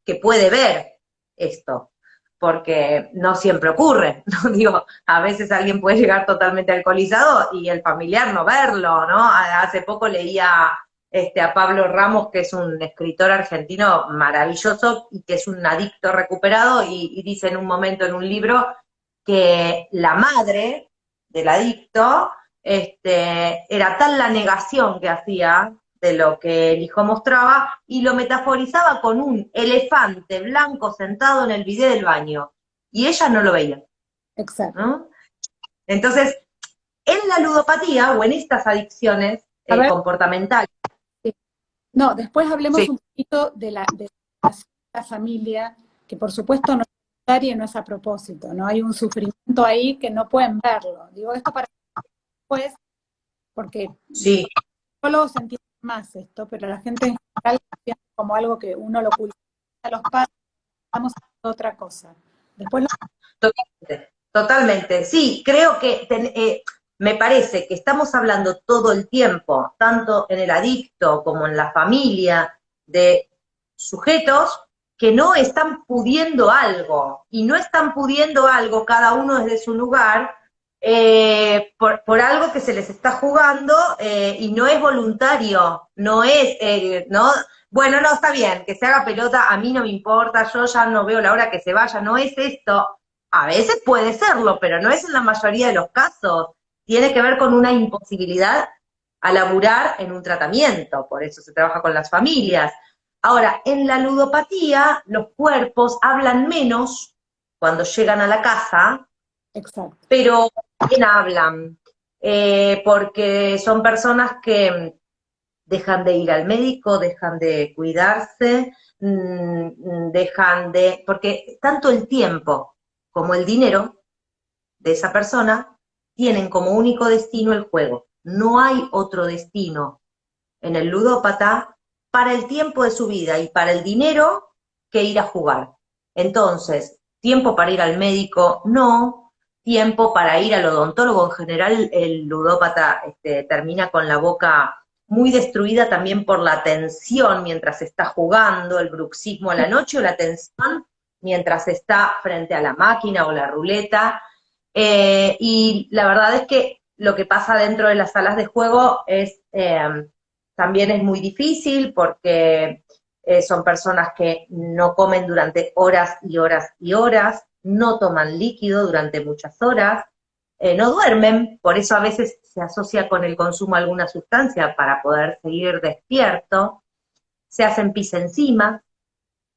que puede ver esto, porque no siempre ocurre, ¿no? Digo, a veces alguien puede llegar totalmente alcoholizado y el familiar no verlo, ¿no? Hace poco leía a Pablo Ramos, que es un escritor argentino maravilloso y que es un adicto recuperado, y dice en un momento en un libro que la madre del adicto era tal la negación que hacía de lo que el hijo mostraba, y lo metaforizaba con un elefante blanco sentado en el bidé del baño, y ella no lo veía. Exacto. ¿No? Entonces, en la ludopatía o en estas adicciones comportamentales. Sí. No, después hablemos Sí. un poquito de la familia, que por supuesto no es necesaria y no es a propósito, ¿no? Hay un sufrimiento ahí que no pueden verlo. Digo esto para después, porque Sí. los psicólogos entienden más esto, pero la gente en general lo siente como algo que uno lo oculta a los padres, estamos haciendo otra cosa. Después Totalmente, totalmente. Sí, creo que me parece que estamos hablando todo el tiempo, tanto en el adicto como en la familia, de sujetos que no están pudiendo algo, y no están pudiendo algo cada uno desde su lugar, por algo que se les está jugando y no es voluntario, no es, ¿no? Bueno, no, está bien, que se haga pelota, a mí no me importa, yo ya no veo la hora que se vaya, no es esto. A veces puede serlo, pero no es en la mayoría de los casos. Tiene que ver con una imposibilidad a laburar en un tratamiento, por eso se trabaja con las familias. Ahora, en la ludopatía, los cuerpos hablan menos cuando llegan a la casa, Exacto. pero también hablan, porque son personas que dejan de ir al médico, dejan de cuidarse, dejan de, porque tanto el tiempo como el dinero de esa persona tienen como único destino el juego. No hay otro destino en el ludópata para el tiempo de su vida y para el dinero que ir a jugar. Entonces, tiempo para ir al médico, no, tiempo para ir al odontólogo. En general, el ludópata termina con la boca muy destruida también por la tensión mientras está jugando, el bruxismo a la noche o la tensión mientras está frente a la máquina o la ruleta. Y la verdad es que lo que pasa dentro de las salas de juego es también es muy difícil porque son personas que no comen durante horas y horas y horas, no toman líquido durante muchas horas, no duermen, por eso a veces se asocia con el consumo de alguna sustancia para poder seguir despierto, se hacen pis encima,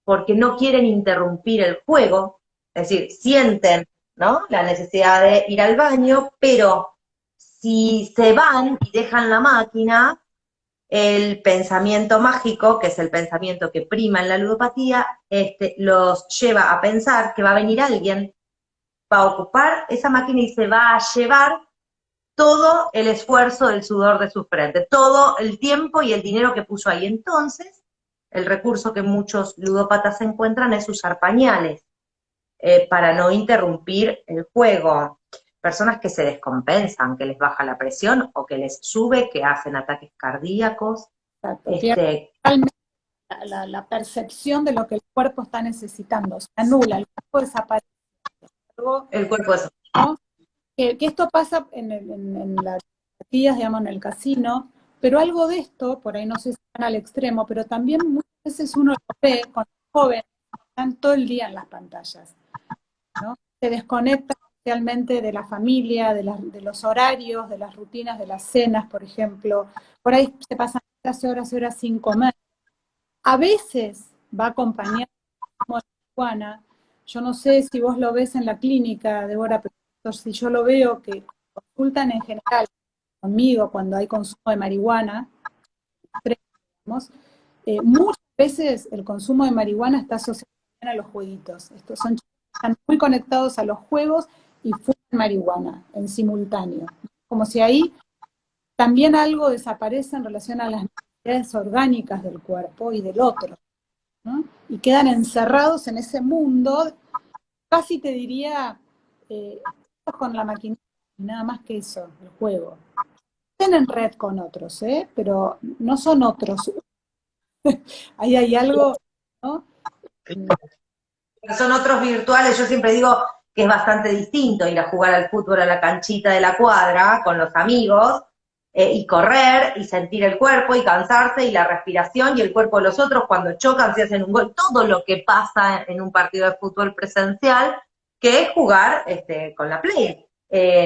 porque no quieren interrumpir el juego, es decir, sienten, ¿no?, la necesidad de ir al baño, pero si se van y dejan la máquina, el pensamiento mágico, que es el pensamiento que prima en la ludopatía, los lleva a pensar que va a venir alguien, va a ocupar esa máquina y se va a llevar todo el esfuerzo del sudor de su frente, todo el tiempo y el dinero que puso ahí. Entonces, el recurso que muchos ludópatas encuentran es usar pañales para no interrumpir el juego. Personas que se descompensan, que les baja la presión o que les sube, que hacen ataques cardíacos. Exacto. La percepción de lo que el cuerpo está necesitando se anula, el cuerpo desaparece. El cuerpo es... ¿No? Que esto pasa en las partidas, digamos, en el casino, pero algo de esto, por ahí no sé si van al extremo, pero también muchas veces uno lo ve con los jóvenes que están todo el día en las pantallas, ¿no? Se desconectan especialmente de la familia, de los horarios, de las rutinas, de las cenas, por ejemplo. Por ahí se pasan horas y horas sin comer. A veces va acompañado de marihuana. Yo no sé si vos lo ves en la clínica, Débora, pero si yo lo veo que consultan en general conmigo cuando hay consumo de marihuana, digamos, muchas veces el consumo de marihuana está asociado también a los jueguitos. Estos son chicos que están muy conectados a los juegos y fuman marihuana en simultáneo. Como si ahí también algo desaparece en relación a las necesidades orgánicas del cuerpo y del otro, ¿no? Y quedan encerrados en ese mundo, casi te diría, con la maquinita, y nada más que eso, el juego. Están en red con otros, pero no son otros. Ahí hay algo, ¿no? Son otros virtuales, yo siempre digo que es bastante distinto ir a jugar al fútbol a la canchita de la cuadra con los amigos, y correr y sentir el cuerpo y cansarse y la respiración y el cuerpo de los otros cuando chocan, se hacen un gol, todo lo que pasa en un partido de fútbol presencial, que es jugar con la Play,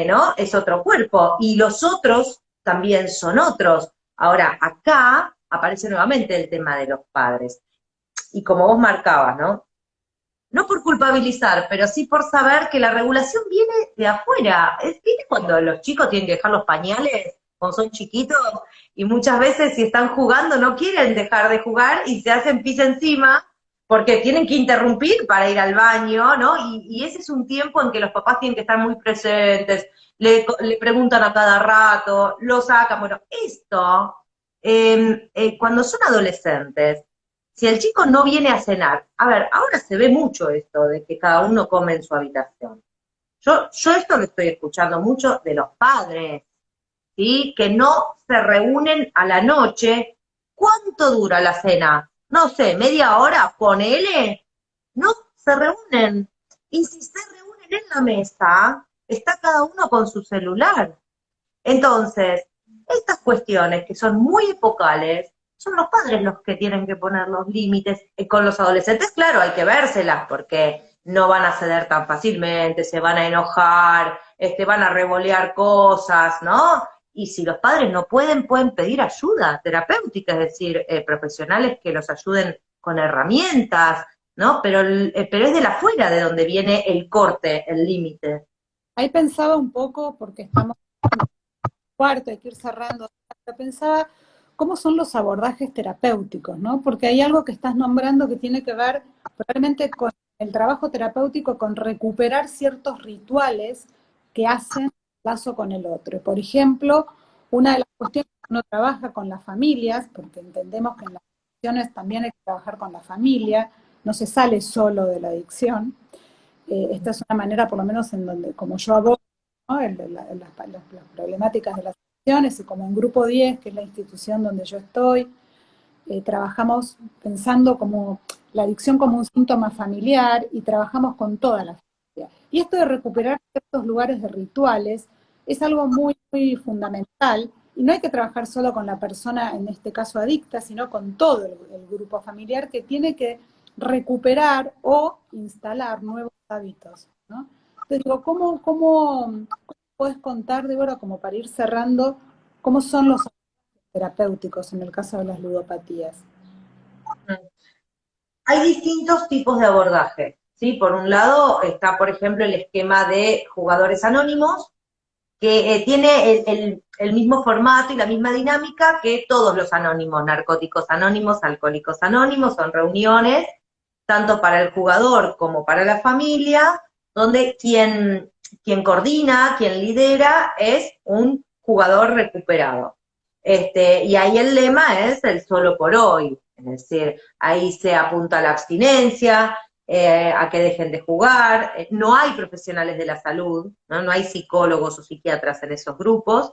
¿no? Es otro cuerpo y los otros también son otros. Ahora, acá aparece nuevamente el tema de los padres. Y como vos marcabas, ¿no? No por culpabilizar, pero sí por saber que la regulación viene de afuera. ¿Viste cuando los chicos tienen que dejar los pañales cuando son chiquitos? Y muchas veces si están jugando no quieren dejar de jugar y se hacen pis encima porque tienen que interrumpir para ir al baño, ¿no? Y ese es un tiempo en que los papás tienen que estar muy presentes, le preguntan a cada rato, lo sacan. Bueno, esto, cuando son adolescentes, si el chico no viene a cenar, a ver, ahora se ve mucho esto de que cada uno come en su habitación. Yo esto lo estoy escuchando mucho de los padres, ¿sí? Que no se reúnen a la noche. ¿Cuánto dura la cena? No sé, media hora, ponele. No se reúnen. Y si se reúnen en la mesa, está cada uno con su celular. Entonces, estas cuestiones que son muy epocales, son los padres los que tienen que poner los límites. Con los adolescentes, claro, hay que vérselas, porque no van a ceder tan fácilmente, se van a enojar, van a revolear cosas, ¿no? Y si los padres no pueden, pueden pedir ayuda terapéutica, es decir, profesionales que los ayuden con herramientas, ¿no? Pero es de la afuera de donde viene el corte, el límite. Ahí pensaba un poco, porque estamos en el cuarto, hay que ir cerrando, pero pensaba cómo son los abordajes terapéuticos, ¿no? Porque hay algo que estás nombrando que tiene que ver probablemente con el trabajo terapéutico, con recuperar ciertos rituales que hacen lazo con el otro. Por ejemplo, una de las cuestiones que uno trabaja con las familias, porque entendemos que en las adicciones también hay que trabajar con la familia, no se sale solo de la adicción. Esta es una manera, por lo menos en donde, como yo abordo, ¿no? Las problemáticas de las adicciones, y como en Grupo 10, que es la institución donde yo estoy, trabajamos pensando como la adicción como un síntoma familiar y trabajamos con toda la familia. Y esto de recuperar ciertos lugares de rituales es algo muy, muy fundamental, y no hay que trabajar solo con la persona, en este caso adicta, sino con todo el grupo familiar que tiene que recuperar o instalar nuevos hábitos, ¿no? Entonces digo, ¿cómo puedes contar, Débora, como para ir cerrando, cómo son los terapéuticos en el caso de las ludopatías? Hay distintos tipos de abordaje, ¿sí? Por un lado está, por ejemplo, el esquema de jugadores anónimos, que tiene el mismo formato y la misma dinámica que todos los anónimos, narcóticos anónimos, alcohólicos anónimos, son reuniones, tanto para el jugador como para la familia, donde quien coordina, quien lidera, es un jugador recuperado. Y ahí el lema es el solo por hoy, es decir, ahí se apunta a la abstinencia, a que dejen de jugar, no hay profesionales de la salud, ¿no? Hay psicólogos o psiquiatras en esos grupos,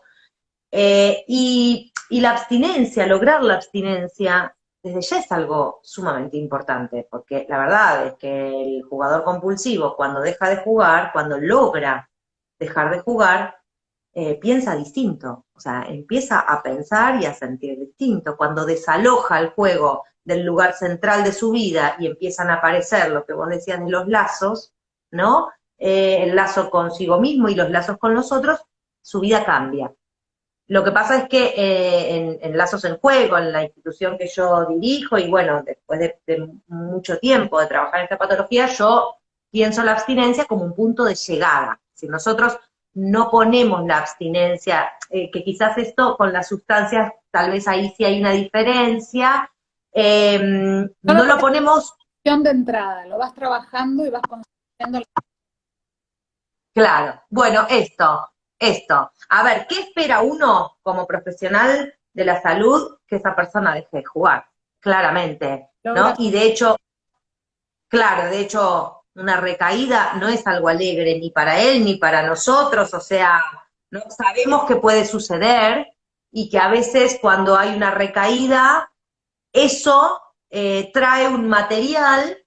y la abstinencia, lograr la abstinencia, desde ya es algo sumamente importante, porque la verdad es que el jugador compulsivo, cuando deja de jugar, cuando logra dejar de jugar, piensa distinto, o sea, empieza a pensar y a sentir distinto. Cuando desaloja el juego del lugar central de su vida y empiezan a aparecer lo que vos decías de los lazos, ¿no? El lazo consigo mismo y los lazos con los otros, su vida cambia. Lo que pasa es que en Lazos en Juego, en la institución que yo dirijo, y bueno, después de mucho tiempo de trabajar en esta patología, yo pienso la abstinencia como un punto de llegada. Si nosotros no ponemos la abstinencia, que quizás esto con las sustancias, tal vez ahí sí hay una diferencia, Claro, no lo porque ponemos. es cuestión de entrada, lo vas trabajando y vas construyendo. Claro, bueno, esto. A ver, ¿qué espera uno como profesional de la salud que esa persona deje de jugar? Claramente, ¿no? Logra. Y de hecho, claro, de hecho, una recaída no es algo alegre ni para él ni para nosotros, o sea, no sabemos que puede suceder y que a veces cuando hay una recaída, eso trae un material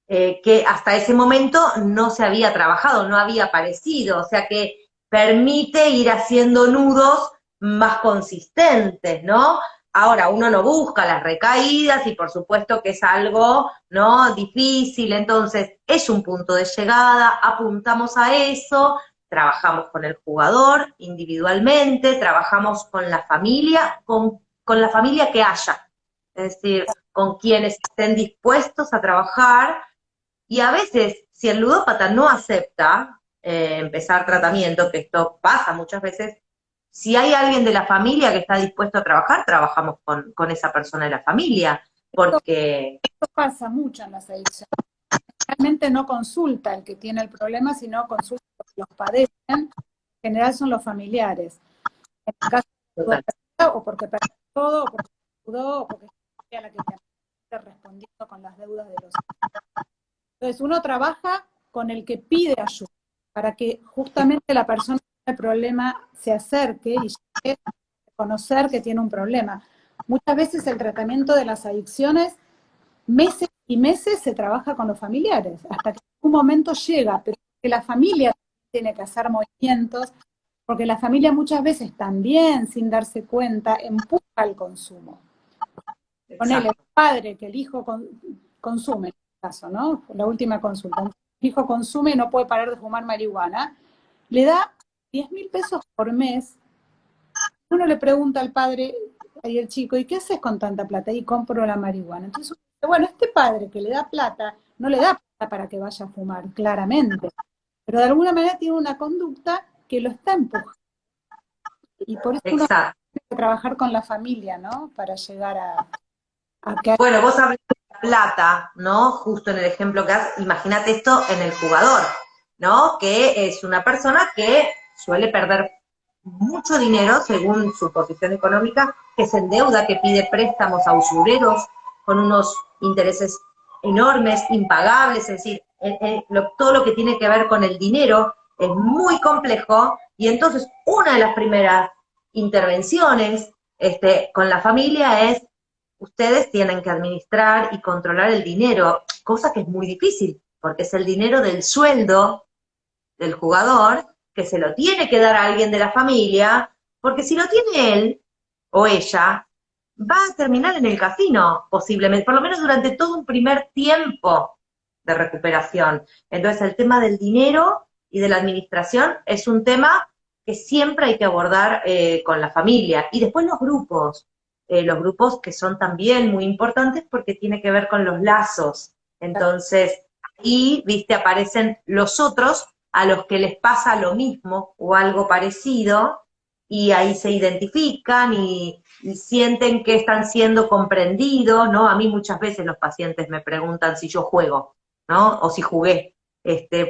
que hasta ese momento no se había trabajado, no había aparecido, o sea que permite ir haciendo nudos más consistentes, ¿no? Ahora, uno no busca las recaídas y por supuesto que es algo, ¿no? Difícil, entonces es un punto de llegada, apuntamos a eso, trabajamos con el jugador individualmente, trabajamos con la familia, con la familia que haya, es decir, con quienes estén dispuestos a trabajar, y a veces, si el ludópata no acepta empezar tratamiento, que esto pasa muchas veces, si hay alguien de la familia que está dispuesto a trabajar, trabajamos con esa persona de la familia, Esto, porque, esto pasa mucho en las adicciones. Realmente no consulta el que tiene el problema, sino consulta los que los padecen. En general son los familiares. En el caso de la total, ludopatía, o porque perdió todo, o porque se mudó, o porque es la que está respondiendo con las deudas de los. Entonces uno trabaja con el que pide ayuda, para que justamente la persona que tiene el problema se acerque y llegue a reconocer que tiene un problema. Muchas veces el tratamiento de las adicciones, meses y meses se trabaja con los familiares, hasta que en un momento llega, pero que la familia tiene que hacer movimientos, porque la familia muchas veces también, sin darse cuenta, empuja al consumo. Ponele el Exacto. padre que el hijo consume, en este caso, ¿no? La última consulta. El hijo consume y no puede parar de fumar marihuana, le da 10.000 pesos por mes. Uno le pregunta al padre, y el chico, ¿y qué haces con tanta plata? Y compro la marihuana. Entonces, uno dice, bueno, este padre que le da plata, no le da plata para que vaya a fumar, claramente, pero de alguna manera tiene una conducta que lo está empujando. Y por eso uno Exacto. tiene que trabajar con la familia, ¿no? Para llegar a que... Bueno, vos hablas de la plata, ¿no? Justo en el ejemplo que das, imagínate esto en el jugador, ¿no? Que es una persona que suele perder mucho dinero según su posición económica, que se endeuda, que pide préstamos a usureros con unos intereses enormes, impagables, es decir, todo lo que tiene que ver con el dinero es muy complejo y entonces una de las primeras intervenciones con la familia es ustedes tienen que administrar y controlar el dinero, cosa que es muy difícil, porque es el dinero del sueldo del jugador que se lo tiene que dar a alguien de la familia, porque si lo tiene él o ella, va a terminar en el casino, posiblemente, por lo menos durante todo un primer tiempo de recuperación. Entonces el tema del dinero y de la administración es un tema que siempre hay que abordar con la familia. Y después los grupos que son también muy importantes porque tiene que ver con los lazos. Entonces, ahí, viste, aparecen los otros a los que les pasa lo mismo o algo parecido, y ahí se identifican y sienten que están siendo comprendidos, ¿no? A mí muchas veces los pacientes me preguntan si yo juego, ¿no? O si jugué,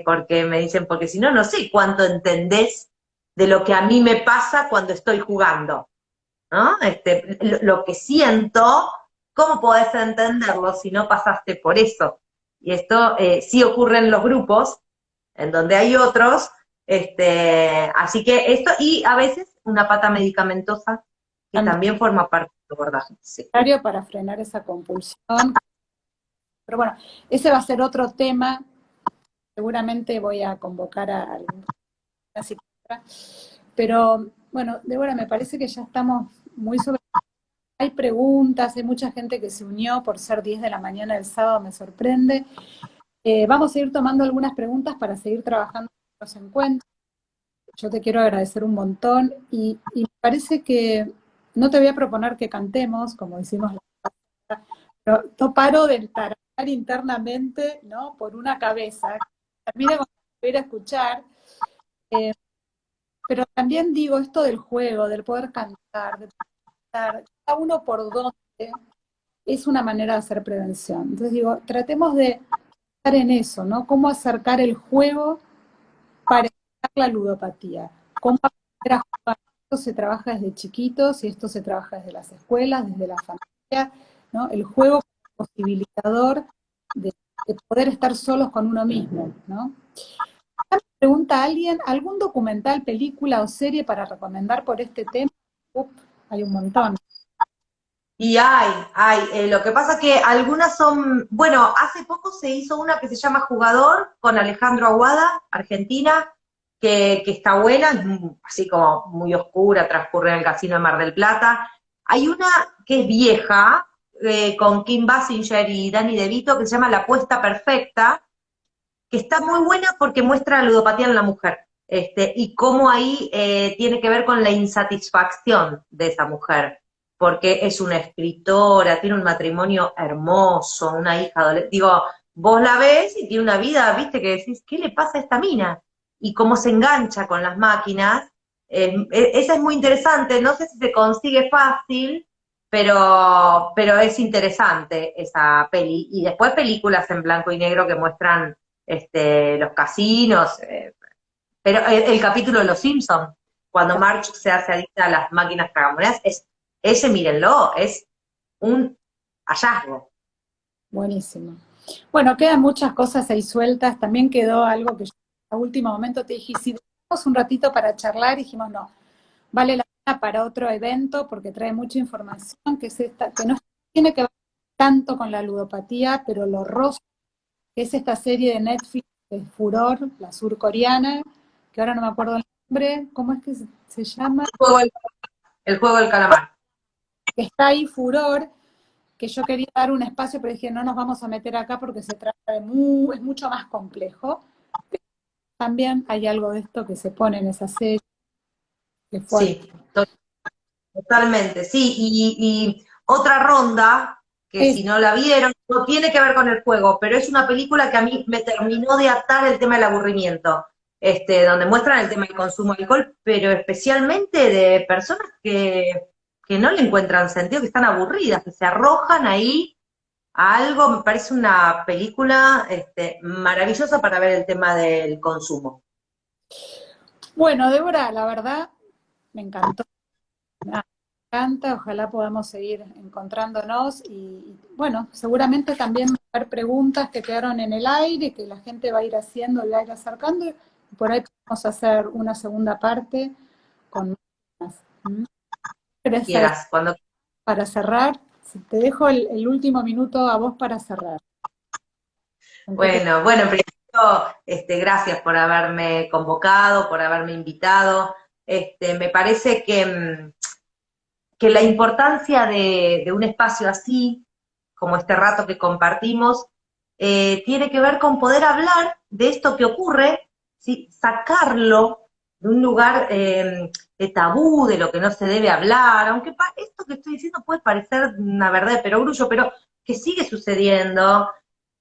porque me dicen, porque si no, no sé cuánto entendés de lo que a mí me pasa cuando estoy jugando, ¿no? Lo que siento, ¿cómo podés entenderlo si no pasaste por eso? Y esto sí ocurre en los grupos, en donde hay otros, así que esto, y a veces una pata medicamentosa que también forma parte del abordaje. Sí. Para frenar esa compulsión. Pero bueno, ese va a ser otro tema. Seguramente voy a convocar a alguna psiquiatra. Pero bueno, Débora, me parece que ya estamos muy sobre... Hay preguntas, hay mucha gente que se unió por ser 10 de la mañana del sábado, me sorprende. Vamos a ir tomando algunas preguntas para seguir trabajando en los encuentros. Yo te quiero agradecer un montón y me parece que no te voy a proponer que cantemos, como hicimos la pasada, pero no paro de tararear internamente, ¿no? Por una cabeza. Termine con ir a escuchar. Eh, pero también digo esto del juego, del poder cantar, de cantar, cada uno por dónde, es una manera de hacer prevención. Entonces digo, tratemos de estar en eso, ¿no? Cómo acercar el juego para evitar la ludopatía. Cómo aprender a jugar. Esto se trabaja desde chiquitos y esto se trabaja desde las escuelas, desde la familia, ¿no? El juego como posibilitador de poder estar solos con uno mismo, ¿no? Pregunta a alguien, ¿algún documental, película o serie para recomendar por este tema? Hay un montón. Y lo que pasa que algunas son, bueno, hace poco se hizo una que se llama Jugador con Alejandro Aguada, Argentina, que está buena, es así como muy oscura, transcurre en el Casino de Mar del Plata. Hay una que es vieja, con Kim Basinger y Danny DeVito, que se llama La Apuesta Perfecta, que está muy buena porque muestra la ludopatía en la mujer, y cómo ahí tiene que ver con la insatisfacción de esa mujer, porque es una escritora, tiene un matrimonio hermoso, una hija adolescente, digo, vos la ves y tiene una vida, viste, que decís, ¿qué le pasa a esta mina? Y cómo se engancha con las máquinas, esa es muy interesante, no sé si se consigue fácil, pero es interesante esa peli, y después películas en blanco y negro que muestran los casinos, pero el capítulo de Los Simpsons, cuando Marge se hace adicta a las máquinas tragamonedas, ese mírenlo, es un hallazgo. Buenísimo. Bueno, quedan muchas cosas ahí sueltas. También quedó algo que yo a último momento te dije, y si tenemos un ratito para charlar, dijimos, no, vale la pena para otro evento porque trae mucha información, que es esta, que no tiene que ver tanto con la ludopatía, pero lo rosa, que es esta serie de Netflix de Furor, la surcoreana, que ahora no me acuerdo el nombre, ¿cómo es que se llama? El juego del calamar. Que está ahí, Furor, que yo quería dar un espacio, pero dije, no nos vamos a meter acá porque se trata de es mucho más complejo. También hay algo de esto que se pone en esa serie, que es fuerte. Sí, totalmente, sí. Y otra ronda, que Es, si no la vieron, no tiene que ver con el juego, pero es una película que a mí me terminó de atar el tema del aburrimiento, donde muestran el tema del consumo de alcohol, pero especialmente de personas que no le encuentran sentido, que están aburridas, que se arrojan ahí a algo. Me parece una película maravillosa para ver el tema del consumo. bueno, Débora, la verdad, me encantó. Me encanta, ojalá podamos seguir encontrándonos y bueno, seguramente también va a haber preguntas que quedaron en el aire, que la gente va a ir haciendo, va a ir acercando, y por ahí podemos hacer una segunda parte con más. ¿Mm? Pero Quieras, cuando para cerrar, si te dejo el último minuto a vos para cerrar. ¿Con qué Bueno, primero, gracias por haberme convocado, por haberme invitado. Me parece que la importancia de un espacio así, como este rato que compartimos, tiene que ver con poder hablar de esto que ocurre, ¿sí? Sacarlo de un lugar de tabú, de lo que no se debe hablar, aunque esto que estoy diciendo puede parecer una verdad de perogrullo, pero que sigue sucediendo.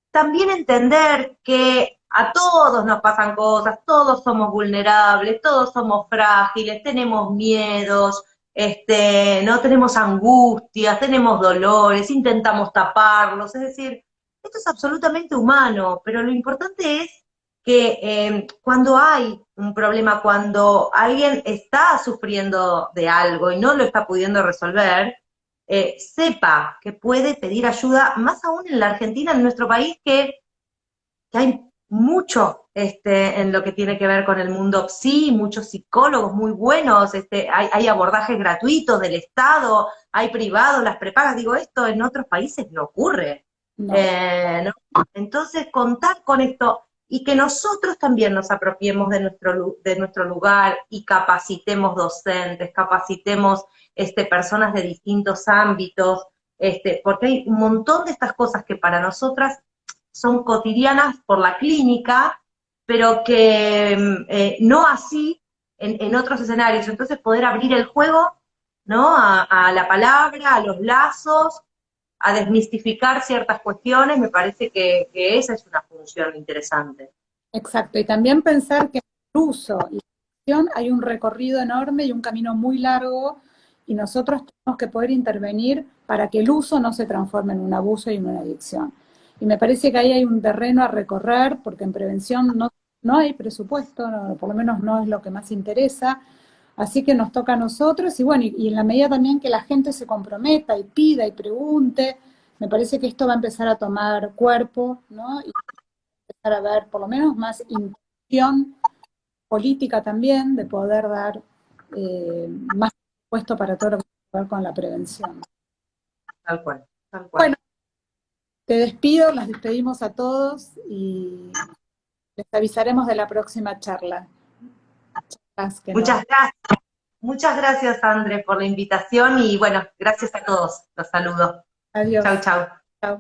También entender que a todos nos pasan cosas, todos somos vulnerables, todos somos frágiles, tenemos miedos, no tenemos angustias, tenemos dolores, intentamos taparlos, es decir, esto es absolutamente humano, pero lo importante es que cuando hay un problema, cuando alguien está sufriendo de algo y no lo está pudiendo resolver, sepa que puede pedir ayuda, más aún en la Argentina, en nuestro país, que hay mucho en lo que tiene que ver con el mundo psi, muchos psicólogos muy buenos, hay abordajes gratuitos del Estado, hay privados, las prepagas, digo, esto en otros países no ocurre. no, ¿No? Entonces, contar con esto y que nosotros también nos apropiemos de nuestro lugar y capacitemos docentes, capacitemos personas de distintos ámbitos, porque hay un montón de estas cosas que para nosotras son cotidianas por la clínica, pero que no así en otros escenarios. Entonces poder abrir el juego, ¿no? A la palabra, a los lazos, a desmistificar ciertas cuestiones, me parece que esa es una función interesante. exacto. Y también pensar que en el uso y la acción hay un recorrido enorme y un camino muy largo, y nosotros tenemos que poder intervenir para que el uso no se transforme en un abuso y en una adicción. Y me parece que ahí hay un terreno a recorrer, porque en prevención no hay presupuesto, por lo menos no es lo que más interesa, así que nos toca a nosotros, y bueno, y en la medida también que la gente se comprometa y pida y pregunte, me parece que esto va a empezar a tomar cuerpo, ¿no? Y empezar a ver por lo menos más intención política también, de poder dar más puesto para todo lo que tiene que ver con la prevención. Tal cual, tal cual. Bueno, te despido, las despedimos a todos y les avisaremos de la próxima charla. Charlas que no. Muchas gracias, André, por la invitación y bueno, gracias a todos. Los saludo. Adiós. Chau, chau. Chao.